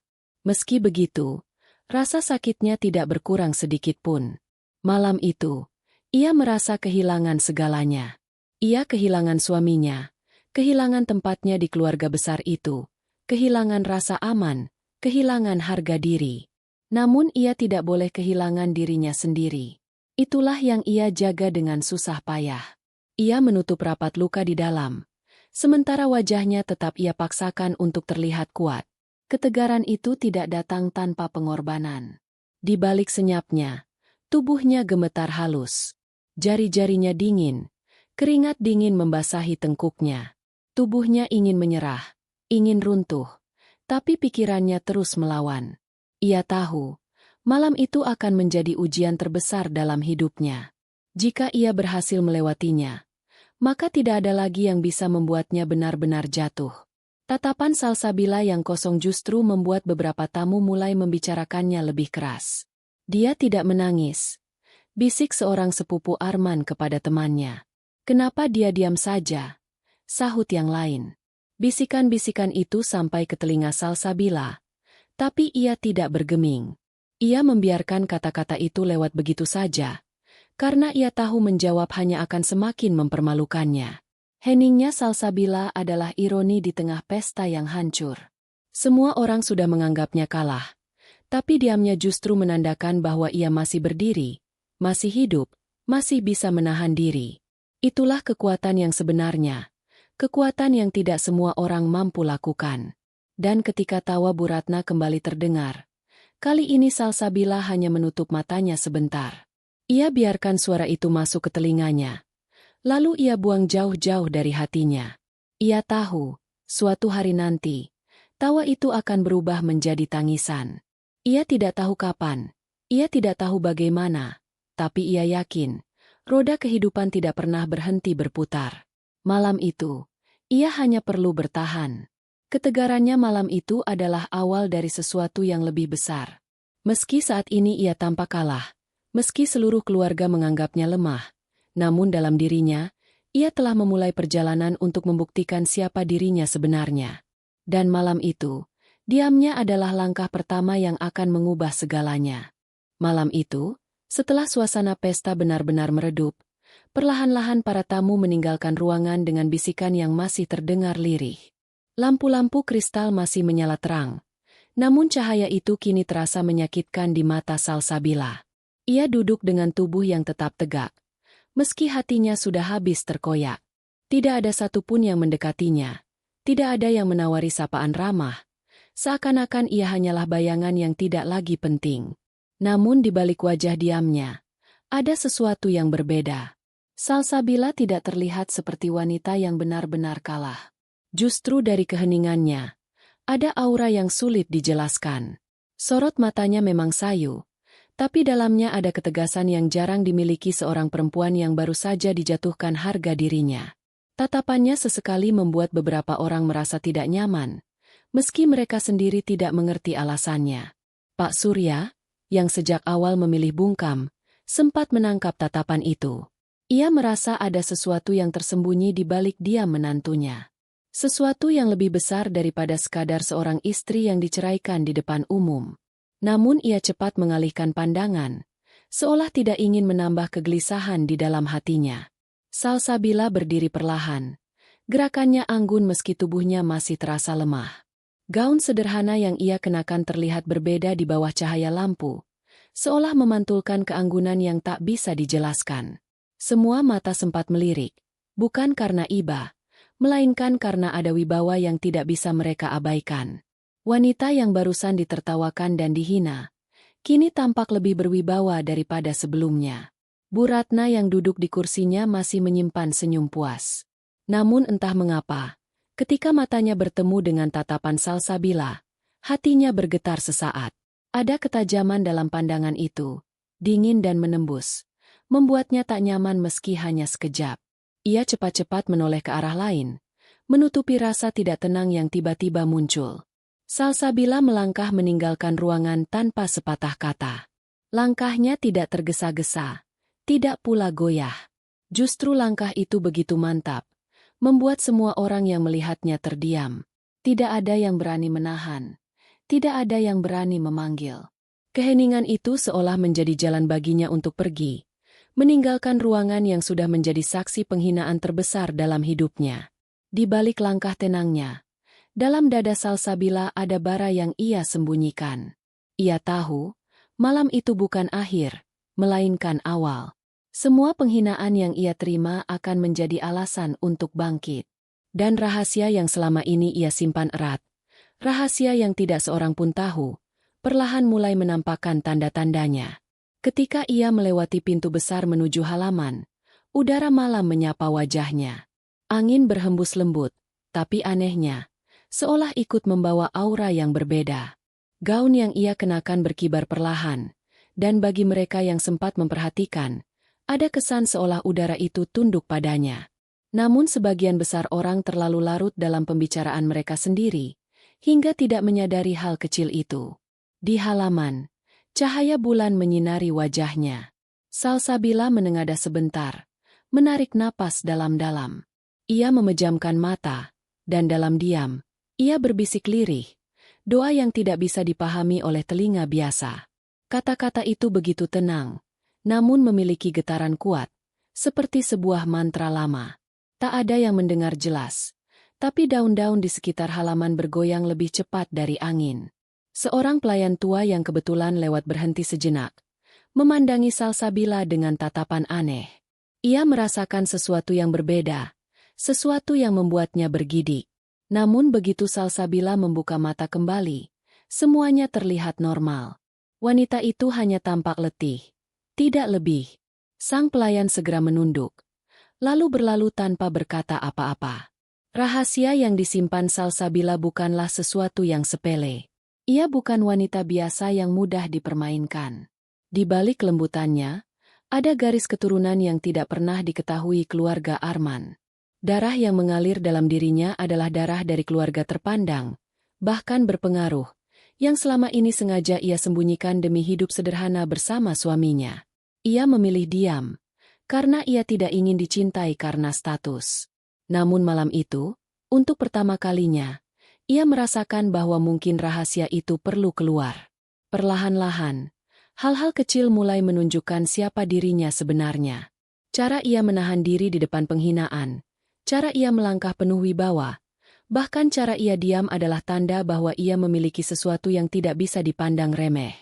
Meski begitu, rasa sakitnya tidak berkurang sedikit pun. Malam itu, ia merasa kehilangan segalanya. Ia kehilangan suaminya, kehilangan tempatnya di keluarga besar itu, kehilangan rasa aman, kehilangan harga diri. Namun ia tidak boleh kehilangan dirinya sendiri. Itulah yang ia jaga dengan susah payah. Ia menutup rapat luka di dalam, sementara wajahnya tetap ia paksakan untuk terlihat kuat. Ketegaran itu tidak datang tanpa pengorbanan. Di balik senyapnya, tubuhnya gemetar halus. Jari-jarinya dingin, keringat dingin membasahi tengkuknya. Tubuhnya ingin menyerah, ingin runtuh, tapi pikirannya terus melawan. Ia tahu, malam itu akan menjadi ujian terbesar dalam hidupnya. Jika ia berhasil melewatinya, maka tidak ada lagi yang bisa membuatnya benar-benar jatuh. Tatapan Salsabila yang kosong justru membuat beberapa tamu mulai membicarakannya lebih keras. Dia tidak menangis, bisik seorang sepupu Arman kepada temannya. Kenapa dia diam saja? Sahut yang lain. Bisikan-bisikan itu sampai ke telinga Salsabila, tapi ia tidak bergeming. Ia membiarkan kata-kata itu lewat begitu saja, karena ia tahu menjawab hanya akan semakin mempermalukannya. Heningnya Salsabila adalah ironi di tengah pesta yang hancur. Semua orang sudah menganggapnya kalah, tapi diamnya justru menandakan bahwa ia masih berdiri, masih hidup, masih bisa menahan diri. Itulah kekuatan yang sebenarnya, kekuatan yang tidak semua orang mampu lakukan. Dan ketika tawa Bu Ratna kembali terdengar, kali ini Salsabila hanya menutup matanya sebentar. Ia biarkan suara itu masuk ke telinganya. Lalu ia buang jauh-jauh dari hatinya. Ia tahu, suatu hari nanti, tawa itu akan berubah menjadi tangisan. Ia tidak tahu kapan, ia tidak tahu bagaimana, tapi ia yakin, roda kehidupan tidak pernah berhenti berputar. Malam itu, ia hanya perlu bertahan. Ketegarannya malam itu adalah awal dari sesuatu yang lebih besar. Meski saat ini ia tampak kalah, meski seluruh keluarga menganggapnya lemah, namun dalam dirinya, ia telah memulai perjalanan untuk membuktikan siapa dirinya sebenarnya. Dan malam itu, diamnya adalah langkah pertama yang akan mengubah segalanya. Malam itu, Setelah suasana pesta benar-benar meredup, perlahan-lahan para tamu meninggalkan ruangan dengan bisikan yang masih terdengar lirih. Lampu-lampu kristal masih menyala terang, namun cahaya itu kini terasa menyakitkan di mata Salsabila. Ia duduk dengan tubuh yang tetap tegak, meski hatinya sudah habis terkoyak. Tidak ada satupun yang mendekatinya, tidak ada yang menawari sapaan ramah, seakan-akan ia hanyalah bayangan yang tidak lagi penting. Namun di balik wajah diamnya, ada sesuatu yang berbeda. Salsabila tidak terlihat seperti wanita yang benar-benar kalah. Justru dari keheningannya, ada aura yang sulit dijelaskan. Sorot matanya memang sayu, tapi dalamnya ada ketegasan yang jarang dimiliki seorang perempuan yang baru saja dijatuhkan harga dirinya. Tatapannya sesekali membuat beberapa orang merasa tidak nyaman, meski mereka sendiri tidak mengerti alasannya. Pak Surya, yang sejak awal memilih bungkam, sempat menangkap tatapan itu. Ia merasa ada sesuatu yang tersembunyi di balik diam menantunya. Sesuatu yang lebih besar daripada sekadar seorang istri yang diceraikan di depan umum. Namun ia cepat mengalihkan pandangan, seolah tidak ingin menambah kegelisahan di dalam hatinya. Salsabila berdiri perlahan. Gerakannya anggun meski tubuhnya masih terasa lemah. Gaun sederhana yang ia kenakan terlihat berbeda di bawah cahaya lampu, seolah memantulkan keanggunan yang tak bisa dijelaskan. Semua mata sempat melirik, bukan karena iba, melainkan karena ada wibawa yang tidak bisa mereka abaikan. Wanita yang barusan ditertawakan dan dihina, kini tampak lebih berwibawa daripada sebelumnya. Bu Ratna yang duduk di kursinya masih menyimpan senyum puas. Namun entah mengapa, ketika matanya bertemu dengan tatapan Salsabila, hatinya bergetar sesaat. Ada ketajaman dalam pandangan itu, dingin dan menembus, membuatnya tak nyaman meski hanya sekejap. Ia cepat-cepat menoleh ke arah lain, menutupi rasa tidak tenang yang tiba-tiba muncul. Salsabila melangkah meninggalkan ruangan tanpa sepatah kata. Langkahnya tidak tergesa-gesa, tidak pula goyah. Justru langkah itu begitu mantap, membuat semua orang yang melihatnya terdiam. Tidak ada yang berani menahan, tidak ada yang berani memanggil. Keheningan itu seolah menjadi jalan baginya untuk pergi, meninggalkan ruangan yang sudah menjadi saksi penghinaan terbesar dalam hidupnya. Di balik langkah tenangnya, dalam dada Salsabila ada bara yang ia sembunyikan. Ia tahu, malam itu bukan akhir, melainkan awal. Semua penghinaan yang ia terima akan menjadi alasan untuk bangkit. Dan rahasia yang selama ini ia simpan erat, rahasia yang tidak seorang pun tahu, perlahan mulai menampakkan tanda-tandanya. Ketika ia melewati pintu besar menuju halaman, udara malam menyapa wajahnya. Angin berhembus lembut, tapi anehnya, seolah ikut membawa aura yang berbeda. Gaun yang ia kenakan berkibar perlahan, dan bagi mereka yang sempat memperhatikan, ada kesan seolah udara itu tunduk padanya. Namun sebagian besar orang terlalu larut dalam pembicaraan mereka sendiri, hingga tidak menyadari hal kecil itu. Di halaman, cahaya bulan menyinari wajahnya. Salsabila menengadah sebentar, menarik napas dalam-dalam. Ia memejamkan mata, dan dalam diam, ia berbisik lirih, doa yang tidak bisa dipahami oleh telinga biasa. Kata-kata itu begitu tenang, namun memiliki getaran kuat, seperti sebuah mantra lama. Tak ada yang mendengar jelas, tapi daun-daun di sekitar halaman bergoyang lebih cepat dari angin. Seorang pelayan tua yang kebetulan lewat berhenti sejenak, memandangi Salsabila dengan tatapan aneh. Ia merasakan sesuatu yang berbeda, sesuatu yang membuatnya bergidik. Namun begitu Salsabila membuka mata kembali, semuanya terlihat normal. Wanita itu hanya tampak letih. Tidak lebih. Sang pelayan segera menunduk, lalu berlalu tanpa berkata apa-apa. Rahasia yang disimpan Salsabila bukanlah sesuatu yang sepele. Ia bukan wanita biasa yang mudah dipermainkan. Di balik kelembutannya, ada garis keturunan yang tidak pernah diketahui keluarga Arman. Darah yang mengalir dalam dirinya adalah darah dari keluarga terpandang, bahkan berpengaruh, yang selama ini sengaja ia sembunyikan demi hidup sederhana bersama suaminya. Ia memilih diam, karena ia tidak ingin dicintai karena status. Namun malam itu, untuk pertama kalinya, ia merasakan bahwa mungkin rahasia itu perlu keluar. Perlahan-lahan, Hal-hal kecil mulai menunjukkan siapa dirinya sebenarnya. Cara ia menahan diri di depan penghinaan, cara ia melangkah penuh wibawa, bahkan cara ia diam adalah tanda bahwa ia memiliki sesuatu yang tidak bisa dipandang remeh.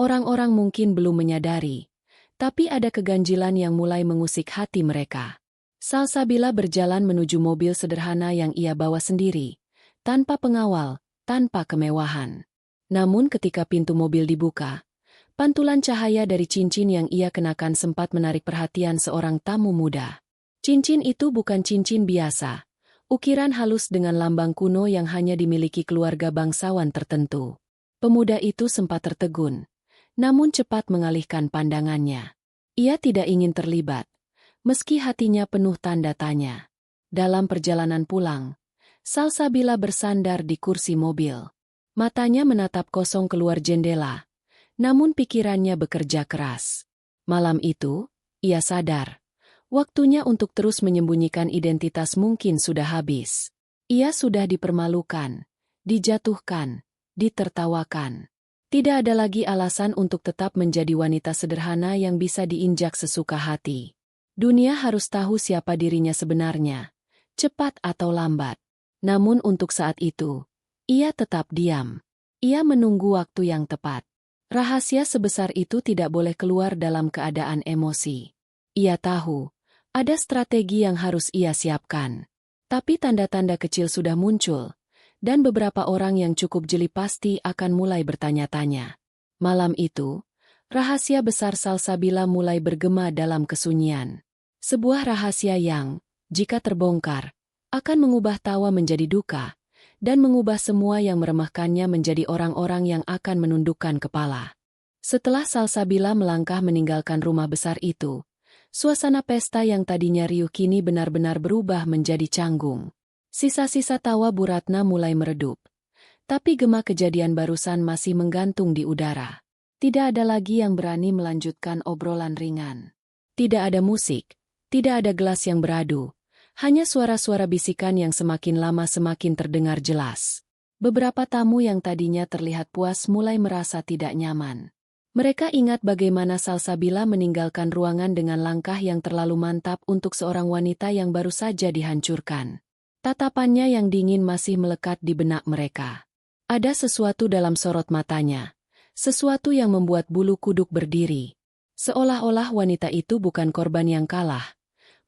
Orang-orang mungkin belum menyadari, tapi ada keganjilan yang mulai mengusik hati mereka. Salsabila berjalan menuju mobil sederhana yang ia bawa sendiri, tanpa pengawal, tanpa kemewahan. Namun ketika pintu mobil dibuka, pantulan cahaya dari cincin yang ia kenakan sempat menarik perhatian seorang tamu muda. Cincin itu bukan cincin biasa, ukiran halus dengan lambang kuno yang hanya dimiliki keluarga bangsawan tertentu. Pemuda itu sempat tertegun, namun cepat mengalihkan pandangannya. Ia tidak ingin terlibat, meski hatinya penuh tanda tanya. Dalam perjalanan pulang, Salsabila bersandar di kursi mobil. Matanya menatap kosong keluar jendela, namun pikirannya bekerja keras. Malam itu, ia sadar, waktunya untuk terus menyembunyikan identitas mungkin sudah habis. Ia sudah dipermalukan, dijatuhkan, ditertawakan. Tidak ada lagi alasan untuk tetap menjadi wanita sederhana yang bisa diinjak sesuka hati. Dunia harus tahu siapa dirinya sebenarnya, cepat atau lambat. Namun untuk saat itu, ia tetap diam. Ia menunggu waktu yang tepat. Rahasia sebesar itu tidak boleh keluar dalam keadaan emosi. Ia tahu, ada strategi yang harus ia siapkan. Tapi tanda-tanda kecil sudah muncul, dan beberapa orang yang cukup jeli pasti akan mulai bertanya-tanya. Malam itu, rahasia besar Salsabila mulai bergema dalam kesunyian. Sebuah rahasia yang, jika terbongkar, akan mengubah tawa menjadi duka, dan mengubah semua yang meremehkannya menjadi orang-orang yang akan menundukkan kepala. Setelah Salsabila melangkah meninggalkan rumah besar itu, suasana pesta yang tadinya riuh kini benar-benar berubah menjadi canggung. Sisa-sisa tawa Bu Ratna mulai meredup, tapi gema kejadian barusan masih menggantung di udara. Tidak ada lagi yang berani melanjutkan obrolan ringan. Tidak ada musik, tidak ada gelas yang beradu. Hanya suara-suara bisikan yang semakin lama semakin terdengar jelas. Beberapa tamu yang tadinya terlihat puas mulai merasa tidak nyaman. Mereka ingat bagaimana Salsabila meninggalkan ruangan dengan langkah yang terlalu mantap untuk seorang wanita yang baru saja dihancurkan. Tatapannya yang dingin masih melekat di benak mereka. Ada sesuatu dalam sorot matanya, sesuatu yang membuat bulu kuduk berdiri. Seolah-olah wanita itu bukan korban yang kalah,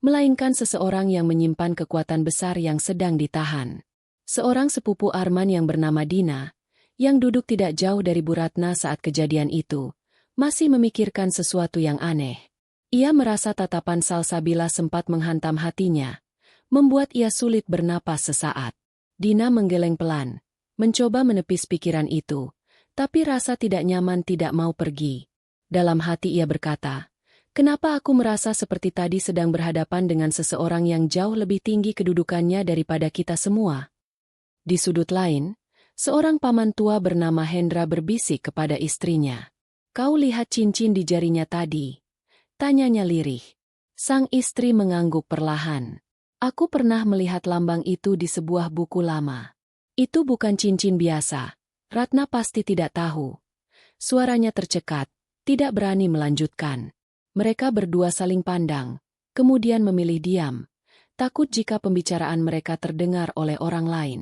melainkan seseorang yang menyimpan kekuatan besar yang sedang ditahan. Seorang sepupu Arman yang bernama Dina, yang duduk tidak jauh dari Bu Ratna saat kejadian itu, masih memikirkan sesuatu yang aneh. Ia merasa tatapan Salsabila sempat menghantam hatinya, membuat ia sulit bernapas sesaat. Dina menggeleng pelan, mencoba menepis pikiran itu, tapi rasa tidak nyaman tidak mau pergi. Dalam hati ia berkata, "Kenapa aku merasa seperti tadi sedang berhadapan dengan seseorang yang jauh lebih tinggi kedudukannya daripada kita semua?" Di sudut lain, seorang paman tua bernama Hendra berbisik kepada istrinya. "Kau lihat cincin di jarinya tadi?" tanyanya lirih. Sang istri mengangguk perlahan. "Aku pernah melihat lambang itu di sebuah buku lama." "Itu bukan cincin biasa." Ratna pasti tidak tahu. Suaranya tercekat, tidak berani melanjutkan. Mereka berdua saling pandang, kemudian memilih diam, takut jika pembicaraan mereka terdengar oleh orang lain.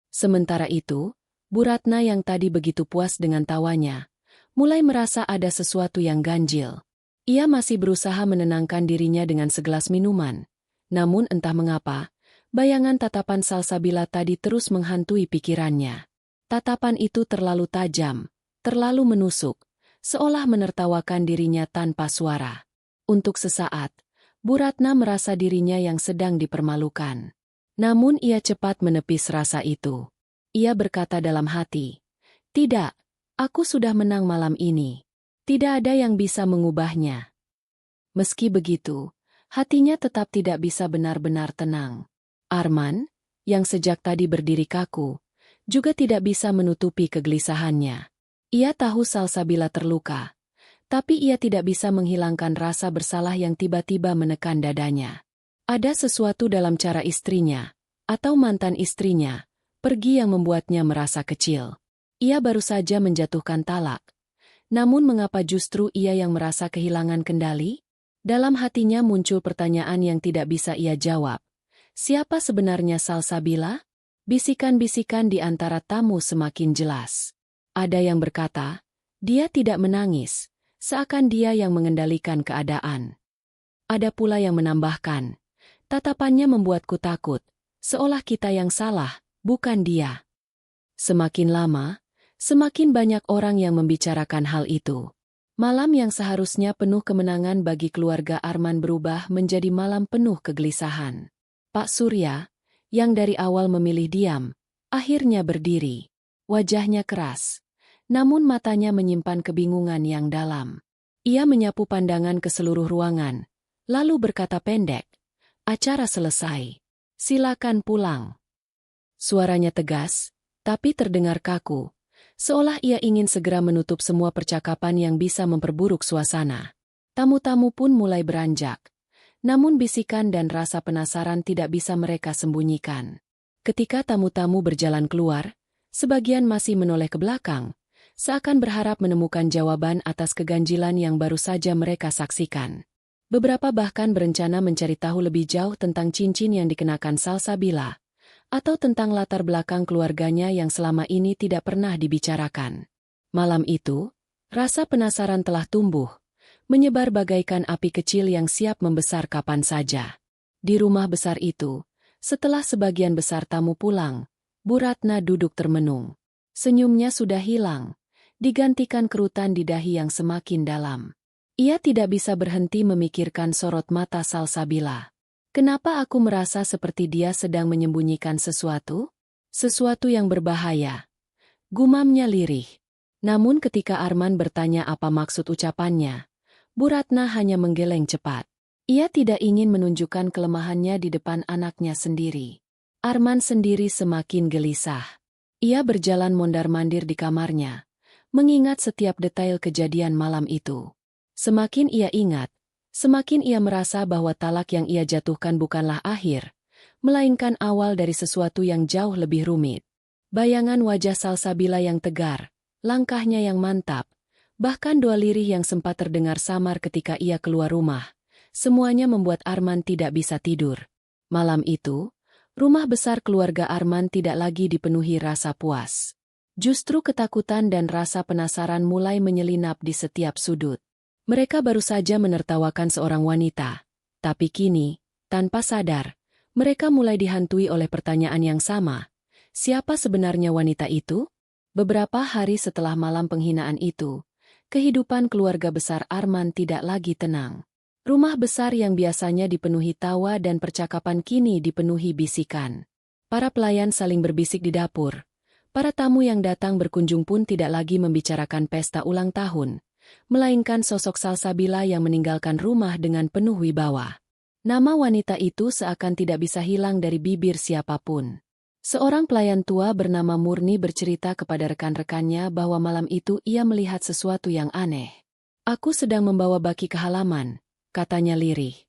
Sementara itu, Bu Ratna yang tadi begitu puas dengan tawanya, mulai merasa ada sesuatu yang ganjil. Ia masih berusaha menenangkan dirinya dengan segelas minuman, namun entah mengapa, bayangan tatapan Salsabila tadi terus menghantui pikirannya. Tatapan itu terlalu tajam, terlalu menusuk, seolah menertawakan dirinya tanpa suara. Untuk sesaat, Bu Ratna merasa dirinya yang sedang dipermalukan. Namun ia cepat menepis rasa itu. Ia berkata dalam hati, "Tidak, aku sudah menang malam ini. Tidak ada yang bisa mengubahnya." Meski begitu, hatinya tetap tidak bisa benar-benar tenang. Arman, yang sejak tadi berdiri kaku, juga tidak bisa menutupi kegelisahannya. Ia tahu Salsabila terluka, tapi ia tidak bisa menghilangkan rasa bersalah yang tiba-tiba menekan dadanya. Ada sesuatu dalam cara istrinya, atau mantan istrinya, pergi yang membuatnya merasa kecil. Ia baru saja menjatuhkan talak, Namun mengapa justru ia yang merasa kehilangan kendali? Dalam hatinya muncul pertanyaan yang tidak bisa ia jawab. Siapa sebenarnya Salsabila? Bisikan-bisikan di antara tamu semakin jelas. Ada yang berkata, dia tidak menangis, seakan dia yang mengendalikan keadaan. Ada pula yang menambahkan, tatapannya membuatku takut, seolah kita yang salah, bukan dia. Semakin lama, semakin banyak orang yang membicarakan hal itu. Malam yang seharusnya penuh kemenangan bagi keluarga Arman berubah menjadi malam penuh kegelisahan. Pak Surya, yang dari awal memilih diam, akhirnya berdiri. Wajahnya keras, namun matanya menyimpan kebingungan yang dalam. Ia menyapu pandangan ke seluruh ruangan, lalu berkata pendek, "Acara selesai. Silakan pulang." Suaranya tegas, tapi terdengar kaku, seolah ia ingin segera menutup semua percakapan yang bisa memperburuk suasana. Tamu-tamu pun mulai beranjak, namun bisikan dan rasa penasaran tidak bisa mereka sembunyikan. Ketika tamu-tamu berjalan keluar, sebagian masih menoleh ke belakang, seakan berharap menemukan jawaban atas keganjilan yang baru saja mereka saksikan. Beberapa bahkan berencana mencari tahu lebih jauh tentang cincin yang dikenakan Salsabila, atau tentang latar belakang keluarganya yang selama ini tidak pernah dibicarakan. Malam itu, rasa penasaran telah tumbuh, menyebar bagaikan api kecil yang siap membesar kapan saja. Di rumah besar itu, setelah sebagian besar tamu pulang, Bu Ratna duduk termenung. Senyumnya sudah hilang, digantikan kerutan di dahi yang semakin dalam. Ia tidak bisa berhenti memikirkan sorot mata Salsabila. Kenapa aku merasa seperti dia sedang menyembunyikan sesuatu? Sesuatu yang berbahaya. Gumamnya lirih. Namun ketika Arman bertanya apa maksud ucapannya, Bu Ratna hanya menggeleng cepat. Ia tidak ingin menunjukkan kelemahannya di depan anaknya sendiri. Arman sendiri semakin gelisah. Ia berjalan mondar-mandir di kamarnya, mengingat setiap detail kejadian malam itu. Semakin ia ingat, semakin ia merasa bahwa talak yang ia jatuhkan bukanlah akhir, melainkan awal dari sesuatu yang jauh lebih rumit. Bayangan wajah Salsabila yang tegar, langkahnya yang mantap, bahkan doa lirih yang sempat terdengar samar ketika ia keluar rumah, semuanya membuat Arman tidak bisa tidur. Malam itu, rumah besar keluarga Arman tidak lagi dipenuhi rasa puas. Justru ketakutan dan rasa penasaran mulai menyelinap di setiap sudut. Mereka baru saja menertawakan seorang wanita, tapi kini, tanpa sadar, mereka mulai dihantui oleh pertanyaan yang sama. Siapa sebenarnya wanita itu? Beberapa hari setelah malam penghinaan itu, kehidupan keluarga besar Arman tidak lagi tenang. Rumah besar yang biasanya dipenuhi tawa dan percakapan kini dipenuhi bisikan. Para pelayan saling berbisik di dapur. Para tamu yang datang berkunjung pun tidak lagi membicarakan pesta ulang tahun, melainkan sosok Salsabila yang meninggalkan rumah dengan penuh wibawa. Nama wanita itu seakan tidak bisa hilang dari bibir siapapun. Seorang pelayan tua bernama Murni bercerita kepada rekan-rekannya bahwa malam itu ia melihat sesuatu yang aneh. "Aku sedang membawa baki ke halaman," katanya lirih.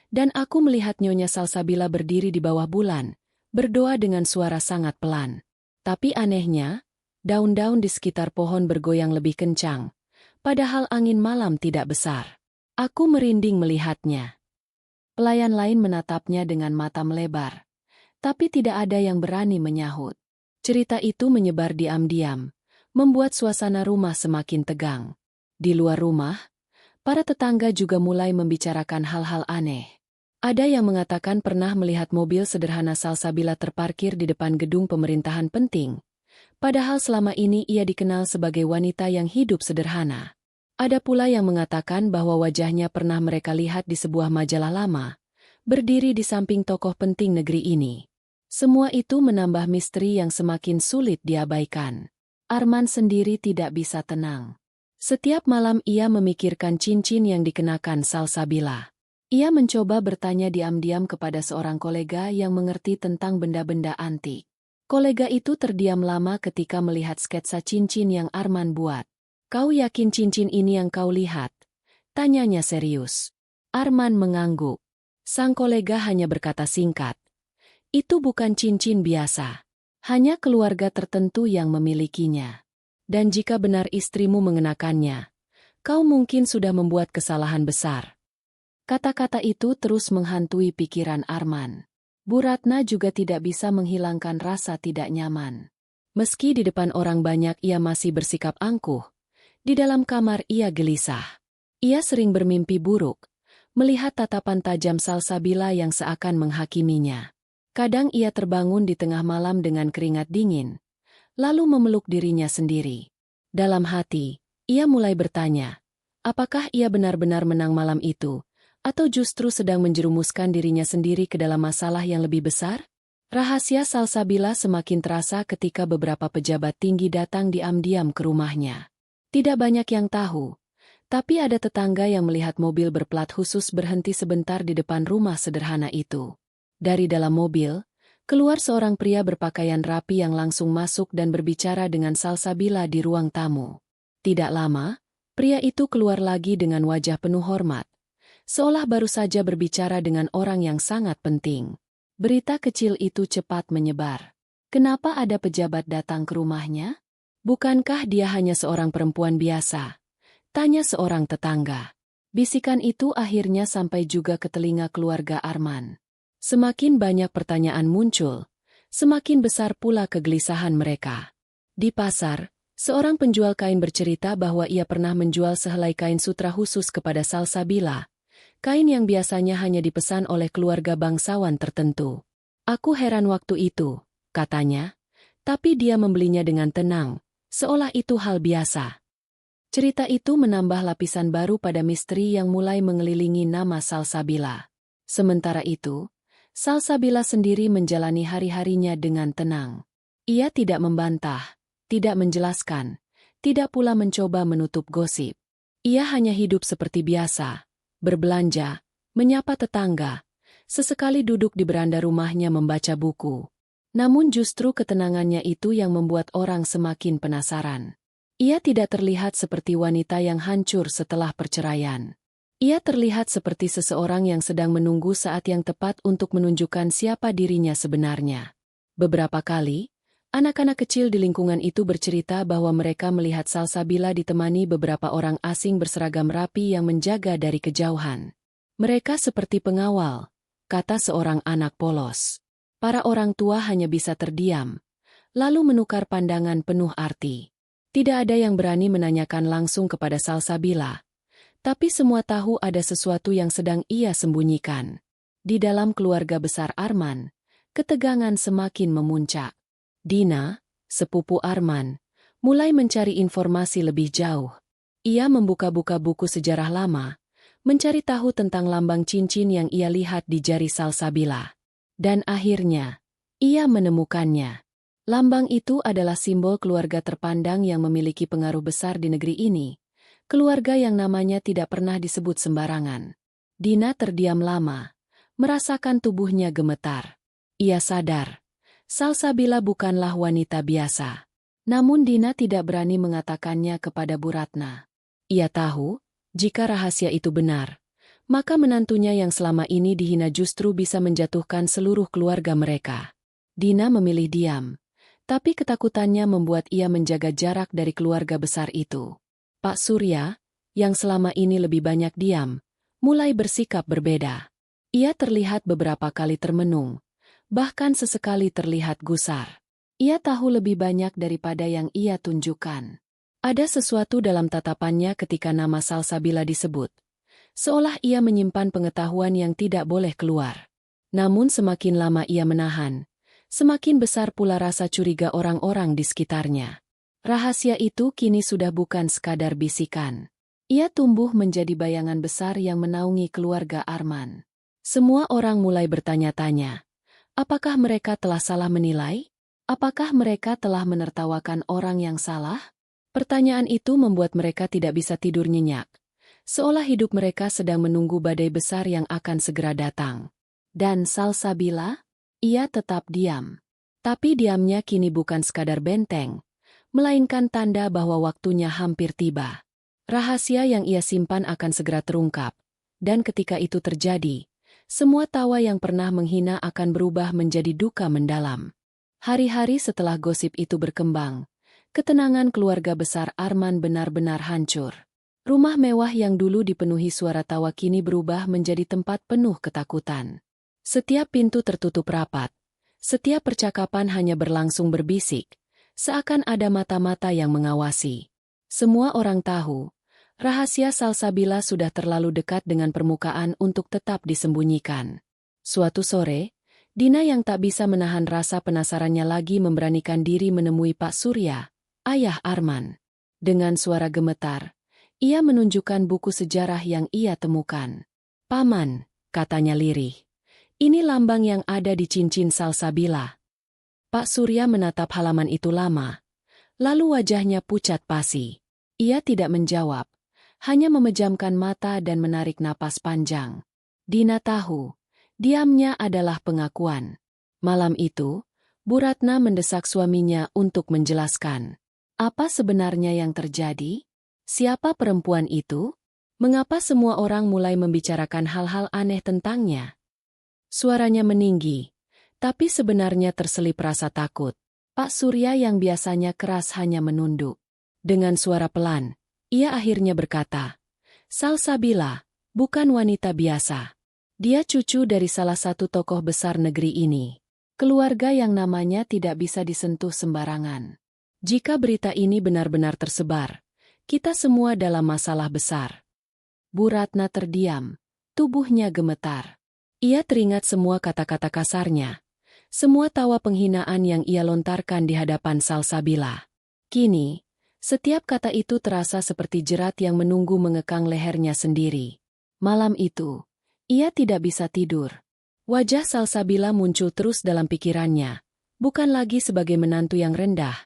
"Dan aku melihat Nyonya Salsabila berdiri di bawah bulan, berdoa dengan suara sangat pelan. Tapi anehnya, daun-daun di sekitar pohon bergoyang lebih kencang. Padahal angin malam tidak besar. Aku merinding melihatnya." Pelayan lain menatapnya dengan mata melebar, tapi tidak ada yang berani menyahut. Cerita itu menyebar diam-diam, membuat suasana rumah semakin tegang. Di luar rumah, para tetangga juga mulai membicarakan hal-hal aneh. Ada yang mengatakan pernah melihat mobil sederhana Salsabila terparkir di depan gedung pemerintahan penting. Padahal selama ini ia dikenal sebagai wanita yang hidup sederhana. Ada pula yang mengatakan bahwa wajahnya pernah mereka lihat di sebuah majalah lama, berdiri di samping tokoh penting negeri ini. Semua itu menambah misteri yang semakin sulit diabaikan. Arman sendiri tidak bisa tenang. Setiap malam ia memikirkan cincin yang dikenakan Salsabila. Ia mencoba bertanya diam-diam kepada seorang kolega yang mengerti tentang benda-benda antik. Kolega itu terdiam lama ketika melihat sketsa cincin yang Arman buat. "Kau yakin cincin ini yang kau lihat?" tanyanya serius. Arman mengangguk. Sang kolega hanya berkata singkat, "Itu bukan cincin biasa. Hanya keluarga tertentu yang memilikinya." Dan jika benar istrimu mengenakannya, kau mungkin sudah membuat kesalahan besar. Kata-kata itu terus menghantui pikiran Arman. Bu Ratna juga tidak bisa menghilangkan rasa tidak nyaman. Meski di depan orang banyak ia masih bersikap angkuh, di dalam kamar ia gelisah. Ia sering bermimpi buruk, melihat tatapan tajam Salsabila yang seakan menghakiminya. Kadang ia terbangun di tengah malam dengan keringat dingin, lalu memeluk dirinya sendiri. Dalam hati, ia mulai bertanya, apakah ia benar-benar menang malam itu, atau justru sedang menjerumuskan dirinya sendiri ke dalam masalah yang lebih besar? Rahasia Salsabila semakin terasa ketika beberapa pejabat tinggi datang diam-diam ke rumahnya. Tidak banyak yang tahu, tapi ada tetangga yang melihat mobil berplat khusus berhenti sebentar di depan rumah sederhana itu. Dari dalam mobil, keluar seorang pria berpakaian rapi yang langsung masuk dan berbicara dengan Salsabila di ruang tamu. Tidak lama, pria itu keluar lagi dengan wajah penuh hormat, seolah baru saja berbicara dengan orang yang sangat penting. Berita kecil itu cepat menyebar. Kenapa ada pejabat datang ke rumahnya? Bukankah dia hanya seorang perempuan biasa? Tanya seorang tetangga. Bisikan itu akhirnya sampai juga ke telinga keluarga Arman. Semakin banyak pertanyaan muncul, semakin besar pula kegelisahan mereka. Di pasar, seorang penjual kain bercerita bahwa ia pernah menjual sehelai kain sutra khusus kepada Salsabila. Kain yang biasanya hanya dipesan oleh keluarga bangsawan tertentu. Aku heran waktu itu, katanya, tapi dia membelinya dengan tenang, seolah itu hal biasa. Cerita itu menambah lapisan baru pada misteri yang mulai mengelilingi nama Salsabila. Sementara itu, Salsabila sendiri menjalani hari-harinya dengan tenang. Ia tidak membantah, tidak menjelaskan, tidak pula mencoba menutup gosip. Ia hanya hidup seperti biasa. Berbelanja, menyapa tetangga, sesekali duduk di beranda rumahnya membaca buku. Namun justru ketenangannya itu yang membuat orang semakin penasaran. Ia tidak terlihat seperti wanita yang hancur setelah perceraian. Ia terlihat seperti seseorang yang sedang menunggu saat yang tepat untuk menunjukkan siapa dirinya sebenarnya. Beberapa kali, anak-anak kecil di lingkungan itu bercerita bahwa mereka melihat Salsabila ditemani beberapa orang asing berseragam rapi yang menjaga dari kejauhan. Mereka seperti pengawal, kata seorang anak polos. Para orang tua hanya bisa terdiam, lalu menukar pandangan penuh arti. Tidak ada yang berani menanyakan langsung kepada Salsabila, tapi semua tahu ada sesuatu yang sedang ia sembunyikan. Di dalam keluarga besar Arman, ketegangan semakin memuncak. Dina, sepupu Arman, mulai mencari informasi lebih jauh. Ia membuka-buka buku sejarah lama, mencari tahu tentang lambang cincin yang ia lihat di jari Salsabila. Dan akhirnya, ia menemukannya. Lambang itu adalah simbol keluarga terpandang yang memiliki pengaruh besar di negeri ini, keluarga yang namanya tidak pernah disebut sembarangan. Dina terdiam lama, merasakan tubuhnya gemetar. Ia sadar, Salsabila bukanlah wanita biasa. Namun Dina tidak berani mengatakannya kepada Bu Ratna. Ia tahu, jika rahasia itu benar, maka menantunya yang selama ini dihina justru bisa menjatuhkan seluruh keluarga mereka. Dina memilih diam, tapi ketakutannya membuat ia menjaga jarak dari keluarga besar itu. Pak Surya, yang selama ini lebih banyak diam, mulai bersikap berbeda. Ia terlihat beberapa kali termenung, bahkan sesekali terlihat gusar. Ia tahu lebih banyak daripada yang ia tunjukkan. Ada sesuatu dalam tatapannya ketika nama Salsabila disebut, seolah ia menyimpan pengetahuan yang tidak boleh keluar. Namun semakin lama ia menahan, semakin besar pula rasa curiga orang-orang di sekitarnya. Rahasia itu kini sudah bukan sekadar bisikan. Ia tumbuh menjadi bayangan besar yang menaungi keluarga Arman. Semua orang mulai bertanya-tanya, apakah mereka telah salah menilai? Apakah mereka telah menertawakan orang yang salah? Pertanyaan itu membuat mereka tidak bisa tidur nyenyak, seolah hidup mereka sedang menunggu badai besar yang akan segera datang. Dan Salsabila? Ia tetap diam. Tapi diamnya kini bukan sekadar benteng, melainkan tanda bahwa waktunya hampir tiba. Rahasia yang ia simpan akan segera terungkap, dan ketika itu terjadi, semua tawa yang pernah menghina akan berubah menjadi duka mendalam. Hari-hari setelah gosip itu berkembang, ketenangan keluarga besar Arman benar-benar hancur. Rumah mewah yang dulu dipenuhi suara tawa kini berubah menjadi tempat penuh ketakutan. Setiap pintu tertutup rapat. Setiap percakapan hanya berlangsung berbisik, seakan ada mata-mata yang mengawasi. Semua orang tahu, rahasia Salsabila sudah terlalu dekat dengan permukaan untuk tetap disembunyikan. Suatu sore, Dina yang tak bisa menahan rasa penasarannya lagi memberanikan diri menemui Pak Surya, ayah Arman. Dengan suara gemetar, ia menunjukkan buku sejarah yang ia temukan. "Paman," katanya lirih, "ini lambang yang ada di cincin Salsabila." Pak Surya menatap halaman itu lama, lalu wajahnya pucat pasi. Ia tidak menjawab, hanya memejamkan mata dan menarik napas panjang. Dina tahu, diamnya adalah pengakuan. Malam itu, Bu Ratna mendesak suaminya untuk menjelaskan. Apa sebenarnya yang terjadi? Siapa perempuan itu? Mengapa semua orang mulai membicarakan hal-hal aneh tentangnya? Suaranya meninggi, tapi sebenarnya terselip rasa takut. Pak Surya yang biasanya keras hanya menunduk. Dengan suara pelan, ia akhirnya berkata, "Salsabila, bukan wanita biasa. Dia cucu dari salah satu tokoh besar negeri ini. Keluarga yang namanya tidak bisa disentuh sembarangan. Jika berita ini benar-benar tersebar, kita semua dalam masalah besar." Bu Ratna terdiam, tubuhnya gemetar. Ia teringat semua kata-kata kasarnya, semua tawa penghinaan yang ia lontarkan di hadapan Salsabila. Kini, setiap kata itu terasa seperti jerat yang menunggu mengekang lehernya sendiri. Malam itu, ia tidak bisa tidur. Wajah Salsabila muncul terus dalam pikirannya, bukan lagi sebagai menantu yang rendah,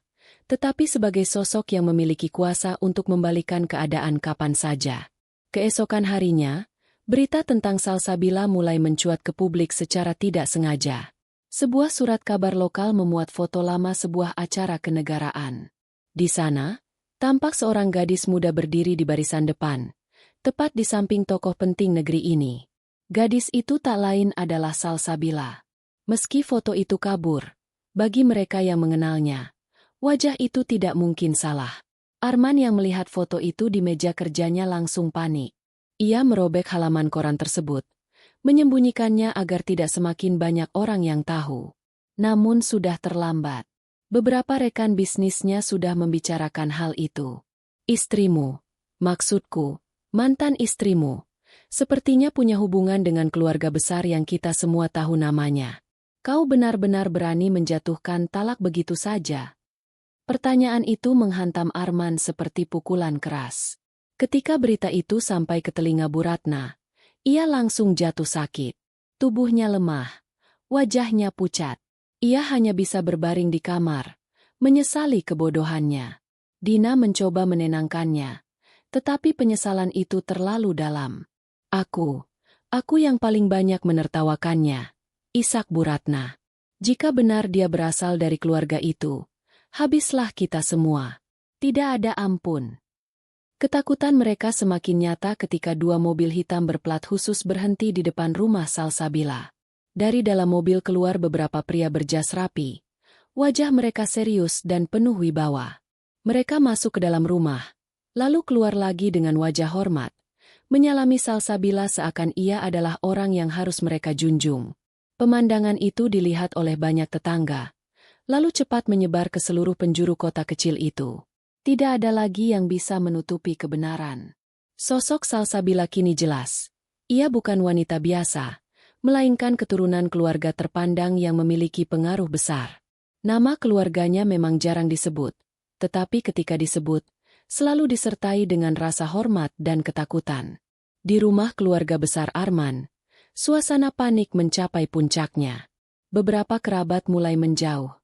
tetapi sebagai sosok yang memiliki kuasa untuk membalikan keadaan kapan saja. Keesokan harinya, berita tentang Salsabila mulai mencuat ke publik secara tidak sengaja. Sebuah surat kabar lokal memuat foto lama sebuah acara kenegaraan. Di sana, tampak seorang gadis muda berdiri di barisan depan, tepat di samping tokoh penting negeri ini. Gadis itu tak lain adalah Salsabila. Meski foto itu kabur, bagi mereka yang mengenalnya, wajah itu tidak mungkin salah. Arman yang melihat foto itu di meja kerjanya langsung panik. Ia merobek halaman koran tersebut, menyembunyikannya agar tidak semakin banyak orang yang tahu. Namun sudah terlambat. Beberapa rekan bisnisnya sudah membicarakan hal itu. "Istrimu, maksudku, mantan istrimu, sepertinya punya hubungan dengan keluarga besar yang kita semua tahu namanya. Kau benar-benar berani menjatuhkan talak begitu saja?" Pertanyaan itu menghantam Arman seperti pukulan keras. Ketika berita itu sampai ke telinga Bu Ratna, ia langsung jatuh sakit. Tubuhnya lemah, wajahnya pucat. Ia hanya bisa berbaring di kamar, menyesali kebodohannya. Dina mencoba menenangkannya, tetapi penyesalan itu terlalu dalam. Aku yang paling banyak menertawakannya," isak Bu Ratna. "Jika benar dia berasal dari keluarga itu, habislah kita semua. Tidak ada ampun." Ketakutan mereka semakin nyata ketika dua mobil hitam berplat khusus berhenti di depan rumah Salsabila. Dari dalam mobil keluar beberapa pria berjas rapi. Wajah mereka serius dan penuh wibawa. Mereka masuk ke dalam rumah, lalu keluar lagi dengan wajah hormat, menyalami Salsabila seakan ia adalah orang yang harus mereka junjung. Pemandangan itu dilihat oleh banyak tetangga, lalu cepat menyebar ke seluruh penjuru kota kecil itu. Tidak ada lagi yang bisa menutupi kebenaran. Sosok Salsabila kini jelas. Ia bukan wanita biasa, melainkan keturunan keluarga terpandang yang memiliki pengaruh besar. Nama keluarganya memang jarang disebut, tetapi ketika disebut, selalu disertai dengan rasa hormat dan ketakutan. Di rumah keluarga besar Arman, suasana panik mencapai puncaknya. Beberapa kerabat mulai menjauh,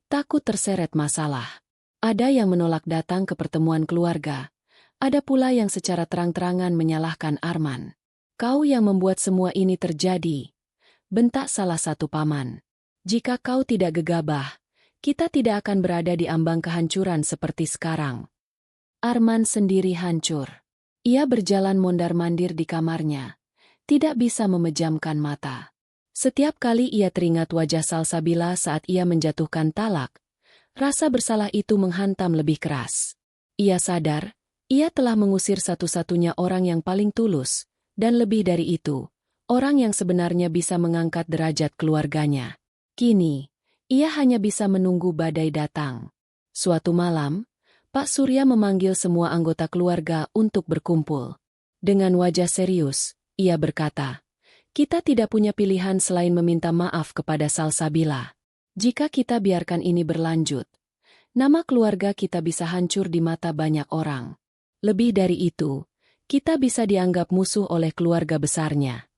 takut terseret masalah. Ada yang menolak datang ke pertemuan keluarga, ada pula yang secara terang-terangan menyalahkan Arman. "Kau yang membuat semua ini terjadi," bentak salah satu paman. "Jika kau tidak gegabah, kita tidak akan berada di ambang kehancuran seperti sekarang." Arman sendiri hancur. Ia berjalan mondar-mandir di kamarnya, tidak bisa memejamkan mata. Setiap kali ia teringat wajah Salsabila saat ia menjatuhkan talak, Rasa bersalah itu menghantam lebih keras. Ia sadar, ia telah mengusir satu-satunya orang yang paling tulus, dan lebih dari itu, orang yang sebenarnya bisa mengangkat derajat keluarganya. Kini, ia hanya bisa menunggu badai datang. Suatu malam, Pak Surya memanggil semua anggota keluarga untuk berkumpul. Dengan wajah serius, ia berkata, "Kita tidak punya pilihan selain meminta maaf kepada Salsabila. Jika kita biarkan ini berlanjut, nama keluarga kita bisa hancur di mata banyak orang. Lebih dari itu, kita bisa dianggap musuh oleh keluarga besarnya."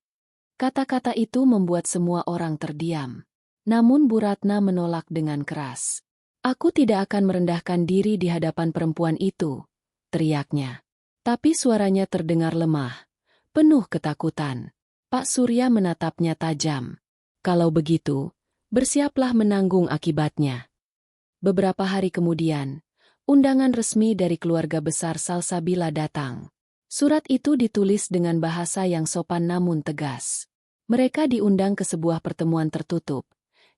Kata-kata itu membuat semua orang terdiam. Namun Bu Ratna menolak dengan keras. "Aku tidak akan merendahkan diri di hadapan perempuan itu," teriaknya. Tapi suaranya terdengar lemah, penuh ketakutan. Pak Surya menatapnya tajam. "Kalau begitu, bersiaplah menanggung akibatnya." Beberapa hari kemudian, undangan resmi dari keluarga besar Salsabila datang. Surat itu ditulis dengan bahasa yang sopan namun tegas. Mereka diundang ke sebuah pertemuan tertutup,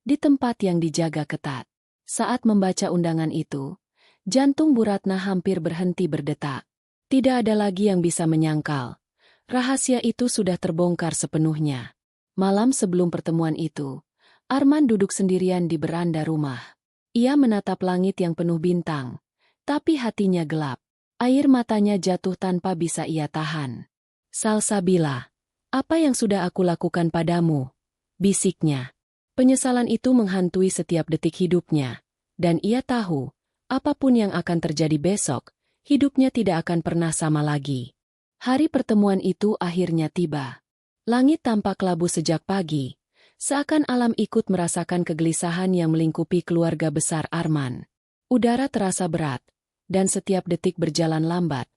di tempat yang dijaga ketat. Saat membaca undangan itu, jantung Bu Ratna hampir berhenti berdetak. Tidak ada lagi yang bisa menyangkal. Rahasia itu sudah terbongkar sepenuhnya. Malam sebelum pertemuan itu, Arman duduk sendirian di beranda rumah. Ia menatap langit yang penuh bintang, tapi hatinya gelap. Air matanya jatuh tanpa bisa ia tahan. "Salsabila, apa yang sudah aku lakukan padamu?" bisiknya. Penyesalan itu menghantui setiap detik hidupnya, dan ia tahu, apapun yang akan terjadi besok, hidupnya tidak akan pernah sama lagi. Hari pertemuan itu akhirnya tiba. Langit tampak labu sejak pagi, seakan alam ikut merasakan kegelisahan yang melingkupi keluarga besar Arman. Udara terasa berat, dan setiap detik berjalan lambat,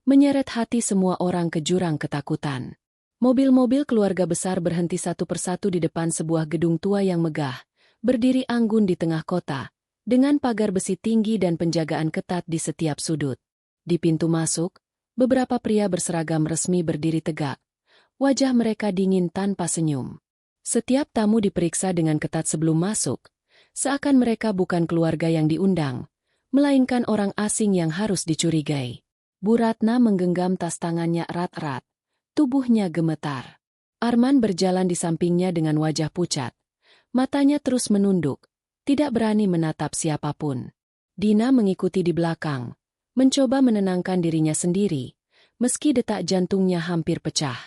menyeret hati semua orang ke jurang ketakutan. Mobil-mobil keluarga besar berhenti satu persatu di depan sebuah gedung tua yang megah, berdiri anggun di tengah kota, dengan pagar besi tinggi dan penjagaan ketat di setiap sudut. Di pintu masuk, beberapa pria berseragam resmi berdiri tegak. Wajah mereka dingin tanpa senyum. Setiap tamu diperiksa dengan ketat sebelum masuk, seakan mereka bukan keluarga yang diundang, melainkan orang asing yang harus dicurigai. Bu Ratna menggenggam tas tangannya erat-erat. Tubuhnya gemetar. Arman berjalan di sampingnya dengan wajah pucat. Matanya terus menunduk, tidak berani menatap siapapun. Dina mengikuti di belakang, mencoba menenangkan dirinya sendiri, meski detak jantungnya hampir pecah.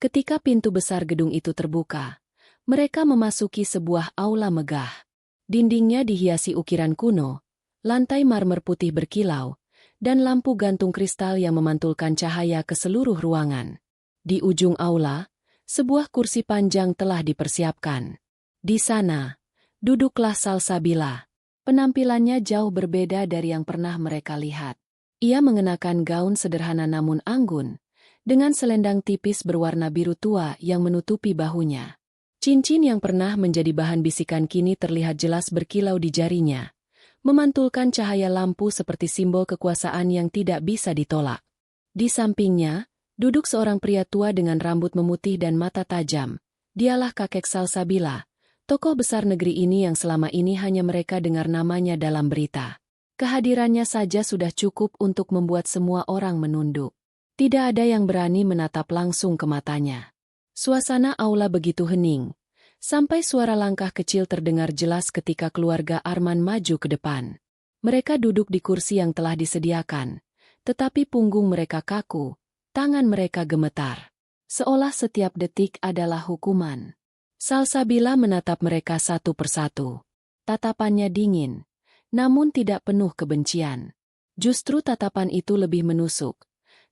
Ketika pintu besar gedung itu terbuka, mereka memasuki sebuah aula megah. Dindingnya dihiasi ukiran kuno, lantai marmer putih berkilau, dan lampu gantung kristal yang memantulkan cahaya ke seluruh ruangan. Di ujung aula, sebuah kursi panjang telah dipersiapkan. Di sana, duduklah Salsabila. Penampilannya jauh berbeda dari yang pernah mereka lihat. Ia mengenakan gaun sederhana namun anggun, dengan selendang tipis berwarna biru tua yang menutupi bahunya. Cincin yang pernah menjadi bahan bisikan kini terlihat jelas berkilau di jarinya, memantulkan cahaya lampu seperti simbol kekuasaan yang tidak bisa ditolak. Di sampingnya, duduk seorang pria tua dengan rambut memutih dan mata tajam. Dialah kakek Salsabila, tokoh besar negeri ini yang selama ini hanya mereka dengar namanya dalam berita. Kehadirannya saja sudah cukup untuk membuat semua orang menunduk. Tidak ada yang berani menatap langsung ke matanya. Suasana aula begitu hening, sampai suara langkah kecil terdengar jelas ketika keluarga Arman maju ke depan. Mereka duduk di kursi yang telah disediakan, tetapi punggung mereka kaku. Tangan mereka gemetar, seolah setiap detik adalah hukuman. Salsabila menatap mereka satu persatu. Tatapannya dingin, namun tidak penuh kebencian. Justru tatapan itu lebih menusuk,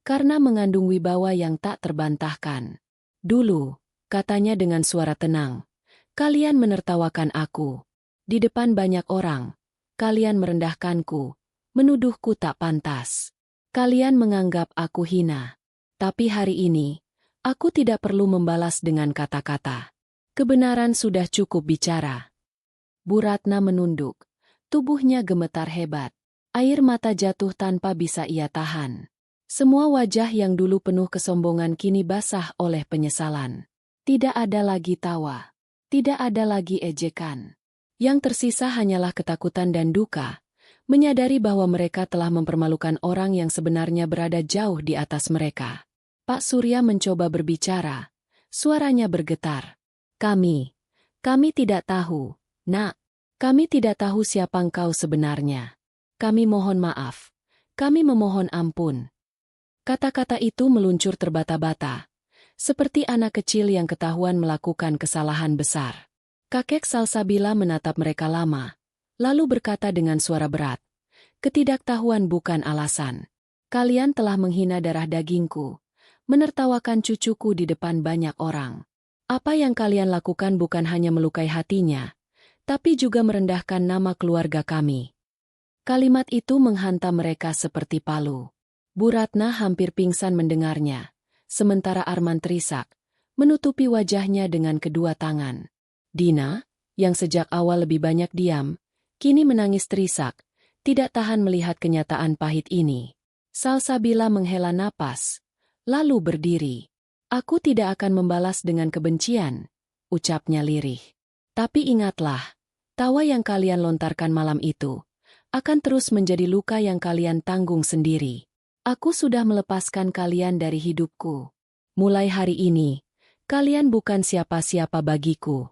karena mengandung wibawa yang tak terbantahkan. "Dulu," katanya dengan suara tenang, "kalian menertawakan aku. Di depan banyak orang, kalian merendahkanku, menuduhku tak pantas. Kalian menganggap aku hina. Tapi hari ini, aku tidak perlu membalas dengan kata-kata. Kebenaran sudah cukup bicara." Bu Ratna menunduk, tubuhnya gemetar hebat. Air mata jatuh tanpa bisa ia tahan. Semua wajah yang dulu penuh kesombongan kini basah oleh penyesalan. Tidak ada lagi tawa. Tidak ada lagi ejekan. Yang tersisa hanyalah ketakutan dan duka, menyadari bahwa mereka telah mempermalukan orang yang sebenarnya berada jauh di atas mereka. Pak Surya mencoba berbicara. Suaranya bergetar. Kami tidak tahu, Nak. Kami tidak tahu siapa engkau sebenarnya. Kami mohon maaf. Kami memohon ampun. Kata-kata itu meluncur terbata-bata, seperti anak kecil yang ketahuan melakukan kesalahan besar. Kakek Salsabila menatap mereka lama, lalu berkata dengan suara berat, "Ketidaktahuan bukan alasan. Kalian telah menghina darah dagingku, menertawakan cucuku di depan banyak orang. Apa yang kalian lakukan bukan hanya melukai hatinya, tapi juga merendahkan nama keluarga kami." Kalimat itu menghantam mereka seperti palu. Bu Ratna hampir pingsan mendengarnya, sementara Arman terisak, menutupi wajahnya dengan kedua tangan. Dina, yang sejak awal lebih banyak diam, kini menangis terisak, tidak tahan melihat kenyataan pahit ini. Salsabila menghela napas, lalu berdiri. "Aku tidak akan membalas dengan kebencian," ucapnya lirih. "Tapi ingatlah, tawa yang kalian lontarkan malam itu akan terus menjadi luka yang kalian tanggung sendiri. Aku sudah melepaskan kalian dari hidupku. Mulai hari ini, kalian bukan siapa-siapa bagiku."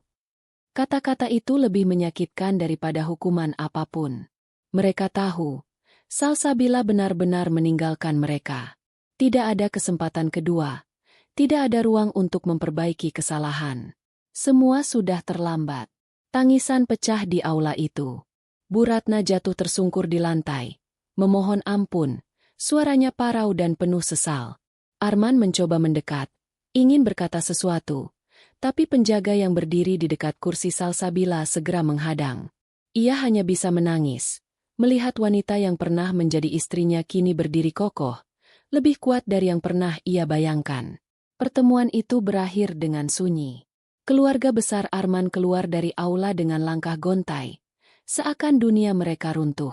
Kata-kata itu lebih menyakitkan daripada hukuman apapun. Mereka tahu, Salsabila benar-benar meninggalkan mereka. Tidak ada kesempatan kedua. Tidak ada ruang untuk memperbaiki kesalahan. Semua sudah terlambat. Tangisan pecah di aula itu. Bu Ratna jatuh tersungkur di lantai, memohon ampun, suaranya parau dan penuh sesal. Arman mencoba mendekat, ingin berkata sesuatu, tapi penjaga yang berdiri di dekat kursi Salsabila segera menghadang. Ia hanya bisa menangis, melihat wanita yang pernah menjadi istrinya kini berdiri kokoh, lebih kuat dari yang pernah ia bayangkan. Pertemuan itu berakhir dengan sunyi. Keluarga besar Arman keluar dari aula dengan langkah gontai. Seakan dunia mereka runtuh.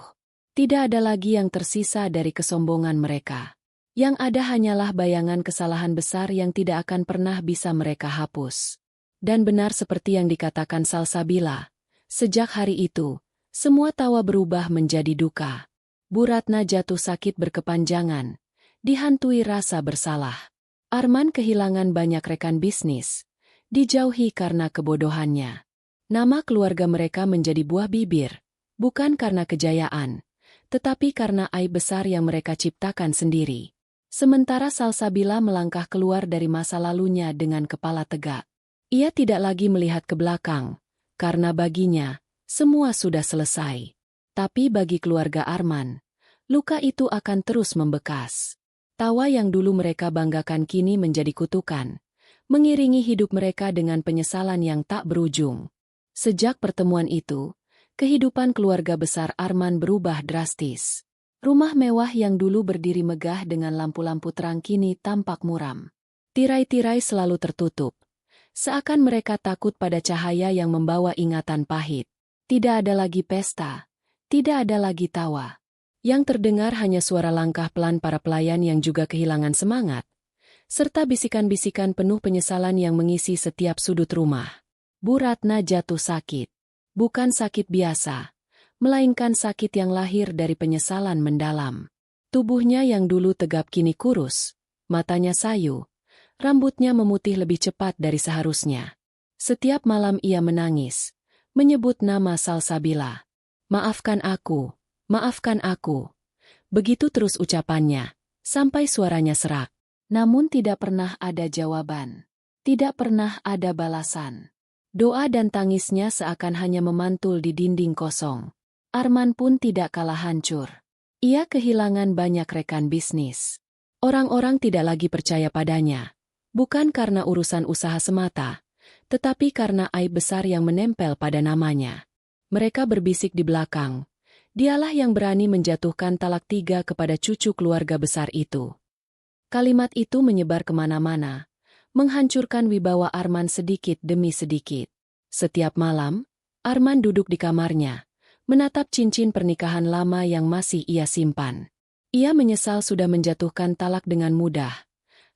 Tidak ada lagi yang tersisa dari kesombongan mereka. Yang ada hanyalah bayangan kesalahan besar yang tidak akan pernah bisa mereka hapus. Dan benar seperti yang dikatakan Salsabila, sejak hari itu, semua tawa berubah menjadi duka. Bu Ratna jatuh sakit berkepanjangan, dihantui rasa bersalah. Arman kehilangan banyak rekan bisnis, dijauhi karena kebodohannya. Nama keluarga mereka menjadi buah bibir, bukan karena kejayaan, tetapi karena aib besar yang mereka ciptakan sendiri. Sementara Salsabila melangkah keluar dari masa lalunya dengan kepala tegak. Ia tidak lagi melihat ke belakang, karena baginya, semua sudah selesai. Tapi bagi keluarga Arman, luka itu akan terus membekas. Tawa yang dulu mereka banggakan kini menjadi kutukan, mengiringi hidup mereka dengan penyesalan yang tak berujung. Sejak pertemuan itu, kehidupan keluarga besar Arman berubah drastis. Rumah mewah yang dulu berdiri megah dengan lampu-lampu terang kini tampak muram. Tirai-tirai selalu tertutup. Seakan mereka takut pada cahaya yang membawa ingatan pahit. Tidak ada lagi pesta. Tidak ada lagi tawa. Yang terdengar hanya suara langkah pelan para pelayan yang juga kehilangan semangat, serta bisikan-bisikan penuh penyesalan yang mengisi setiap sudut rumah. Bu Ratna jatuh sakit. Bukan sakit biasa, melainkan sakit yang lahir dari penyesalan mendalam. Tubuhnya yang dulu tegap kini kurus, matanya sayu, rambutnya memutih lebih cepat dari seharusnya. Setiap malam ia menangis, menyebut nama Salsabila. Maafkan aku, maafkan aku." Begitu terus ucapannya, sampai suaranya serak. Namun tidak pernah ada jawaban. Tidak pernah ada balasan. Doa dan tangisnya seakan hanya memantul di dinding kosong. Arman pun tidak kalah hancur. Ia kehilangan banyak rekan bisnis. Orang-orang tidak lagi percaya padanya. Bukan karena urusan usaha semata, tetapi karena aib besar yang menempel pada namanya. Mereka berbisik di belakang. Dialah yang berani menjatuhkan talak 3 kepada cucu keluarga besar itu. Kalimat itu menyebar kemana-mana, menghancurkan wibawa Arman sedikit demi sedikit. Setiap malam, Arman duduk di kamarnya, menatap cincin pernikahan lama yang masih ia simpan. Ia menyesal sudah menjatuhkan talak dengan mudah,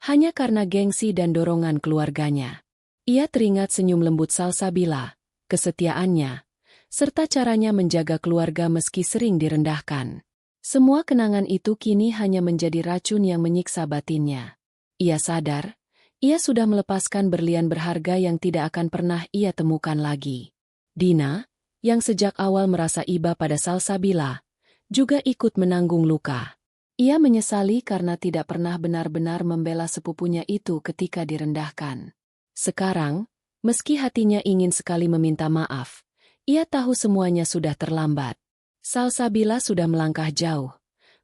hanya karena gengsi dan dorongan keluarganya. Ia teringat senyum lembut Salsabila, kesetiaannya, serta caranya menjaga keluarga meski sering direndahkan. Semua kenangan itu kini hanya menjadi racun yang menyiksa batinnya. Ia sadar, ia sudah melepaskan berlian berharga yang tidak akan pernah ia temukan lagi. Dina, yang sejak awal merasa iba pada Salsabila, juga ikut menanggung luka. Ia menyesali karena tidak pernah benar-benar membela sepupunya itu ketika direndahkan. Sekarang, meski hatinya ingin sekali meminta maaf, ia tahu semuanya sudah terlambat. Salsabila sudah melangkah jauh,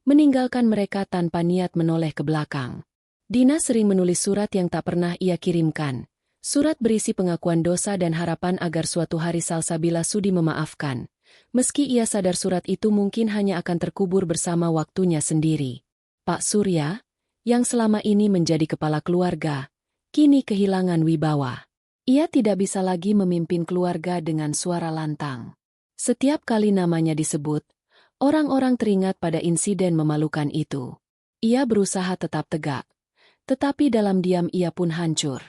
meninggalkan mereka tanpa niat menoleh ke belakang. Dina sering menulis surat yang tak pernah ia kirimkan. Surat berisi pengakuan dosa dan harapan agar suatu hari Salsabila sudi memaafkan. Meski ia sadar surat itu mungkin hanya akan terkubur bersama waktunya sendiri. Pak Surya, yang selama ini menjadi kepala keluarga, kini kehilangan wibawa. Ia tidak bisa lagi memimpin keluarga dengan suara lantang. Setiap kali namanya disebut, orang-orang teringat pada insiden memalukan itu. Ia berusaha tetap tegak. Tetapi dalam diam ia pun hancur.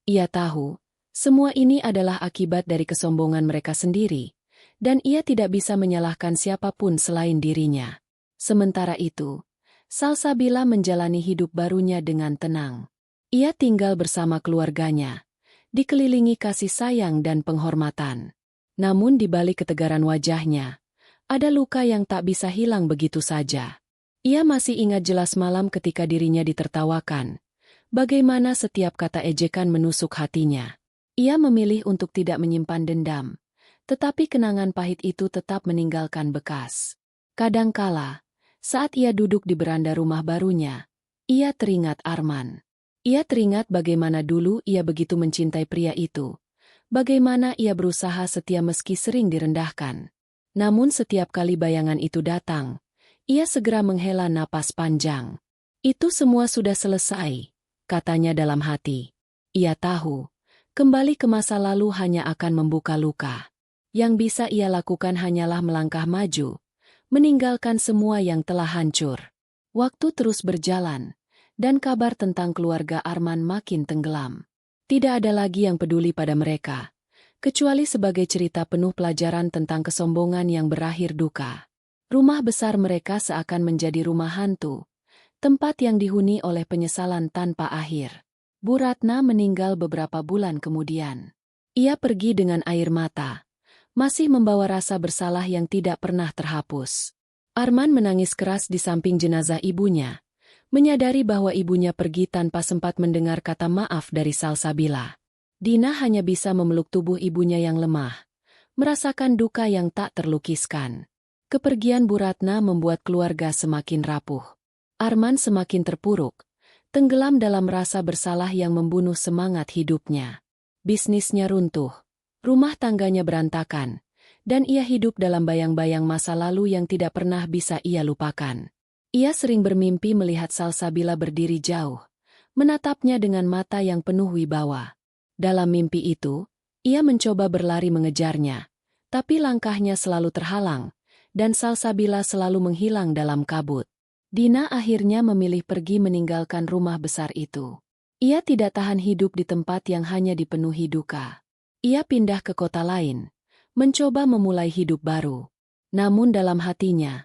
Ia tahu, semua ini adalah akibat dari kesombongan mereka sendiri, dan ia tidak bisa menyalahkan siapapun selain dirinya. Sementara itu, Salsabila menjalani hidup barunya dengan tenang. Ia tinggal bersama keluarganya, dikelilingi kasih sayang dan penghormatan. Namun di balik ketegaran wajahnya, ada luka yang tak bisa hilang begitu saja. Ia masih ingat jelas malam ketika dirinya ditertawakan. Bagaimana setiap kata ejekan menusuk hatinya. Ia memilih untuk tidak menyimpan dendam, tetapi kenangan pahit itu tetap meninggalkan bekas. Kadangkala, saat ia duduk di beranda rumah barunya, ia teringat Arman. Ia teringat bagaimana dulu ia begitu mencintai pria itu, bagaimana ia berusaha setia meski sering direndahkan. Namun setiap kali bayangan itu datang, ia segera menghela napas panjang. Itu semua sudah selesai, katanya dalam hati. Ia tahu, kembali ke masa lalu hanya akan membuka luka. Yang bisa ia lakukan hanyalah melangkah maju, meninggalkan semua yang telah hancur. Waktu terus berjalan, dan kabar tentang keluarga Arman makin tenggelam. Tidak ada lagi yang peduli pada mereka, kecuali sebagai cerita penuh pelajaran tentang kesombongan yang berakhir duka. Rumah besar mereka seakan menjadi rumah hantu, tempat yang dihuni oleh penyesalan tanpa akhir. Bu Ratna meninggal beberapa bulan kemudian. Ia pergi dengan air mata, masih membawa rasa bersalah yang tidak pernah terhapus. Arman menangis keras di samping jenazah ibunya, menyadari bahwa ibunya pergi tanpa sempat mendengar kata maaf dari Salsabila. Dina hanya bisa memeluk tubuh ibunya yang lemah, merasakan duka yang tak terlukiskan. Kepergian Bu Ratna membuat keluarga semakin rapuh. Arman semakin terpuruk, tenggelam dalam rasa bersalah yang membunuh semangat hidupnya. Bisnisnya runtuh, rumah tangganya berantakan, dan ia hidup dalam bayang-bayang masa lalu yang tidak pernah bisa ia lupakan. Ia sering bermimpi melihat Salsabila berdiri jauh, menatapnya dengan mata yang penuh wibawa. Dalam mimpi itu, ia mencoba berlari mengejarnya, tapi langkahnya selalu terhalang, dan Salsabila selalu menghilang dalam kabut. Dina akhirnya memilih pergi meninggalkan rumah besar itu. Ia tidak tahan hidup di tempat yang hanya dipenuhi duka. Ia pindah ke kota lain, mencoba memulai hidup baru. Namun dalam hatinya,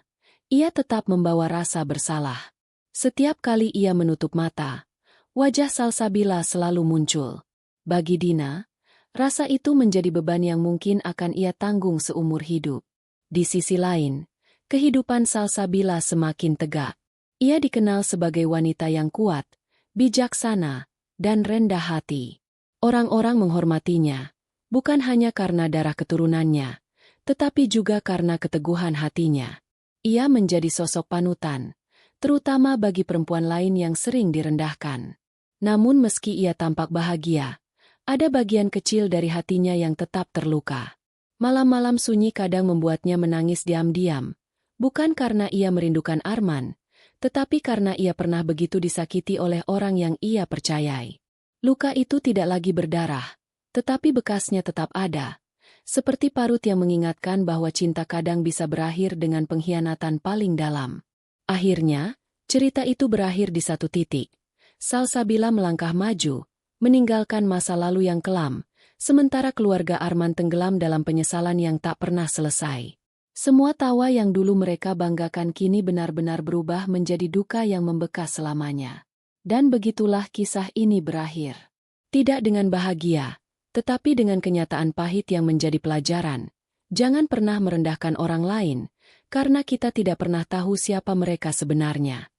ia tetap membawa rasa bersalah. Setiap kali ia menutup mata, wajah Salsabila selalu muncul. Bagi Dina, rasa itu menjadi beban yang mungkin akan ia tanggung seumur hidup. Di sisi lain, kehidupan Salsabila semakin tegak. Ia dikenal sebagai wanita yang kuat, bijaksana, dan rendah hati. Orang-orang menghormatinya, bukan hanya karena darah keturunannya, tetapi juga karena keteguhan hatinya. Ia menjadi sosok panutan, terutama bagi perempuan lain yang sering direndahkan. Namun meski ia tampak bahagia, ada bagian kecil dari hatinya yang tetap terluka. Malam-malam sunyi kadang membuatnya menangis diam-diam, bukan karena ia merindukan Arman, tetapi karena ia pernah begitu disakiti oleh orang yang ia percayai. Luka itu tidak lagi berdarah, tetapi bekasnya tetap ada, seperti parut yang mengingatkan bahwa cinta kadang bisa berakhir dengan pengkhianatan paling dalam. Akhirnya, cerita itu berakhir di satu titik. Salsabila melangkah maju, meninggalkan masa lalu yang kelam, Sementara keluarga Arman tenggelam dalam penyesalan yang tak pernah selesai. Semua tawa yang dulu mereka banggakan kini benar-benar berubah menjadi duka yang membekas selamanya. Dan begitulah kisah ini berakhir. Tidak dengan bahagia, tetapi dengan kenyataan pahit yang menjadi pelajaran. Jangan pernah merendahkan orang lain, karena kita tidak pernah tahu siapa mereka sebenarnya.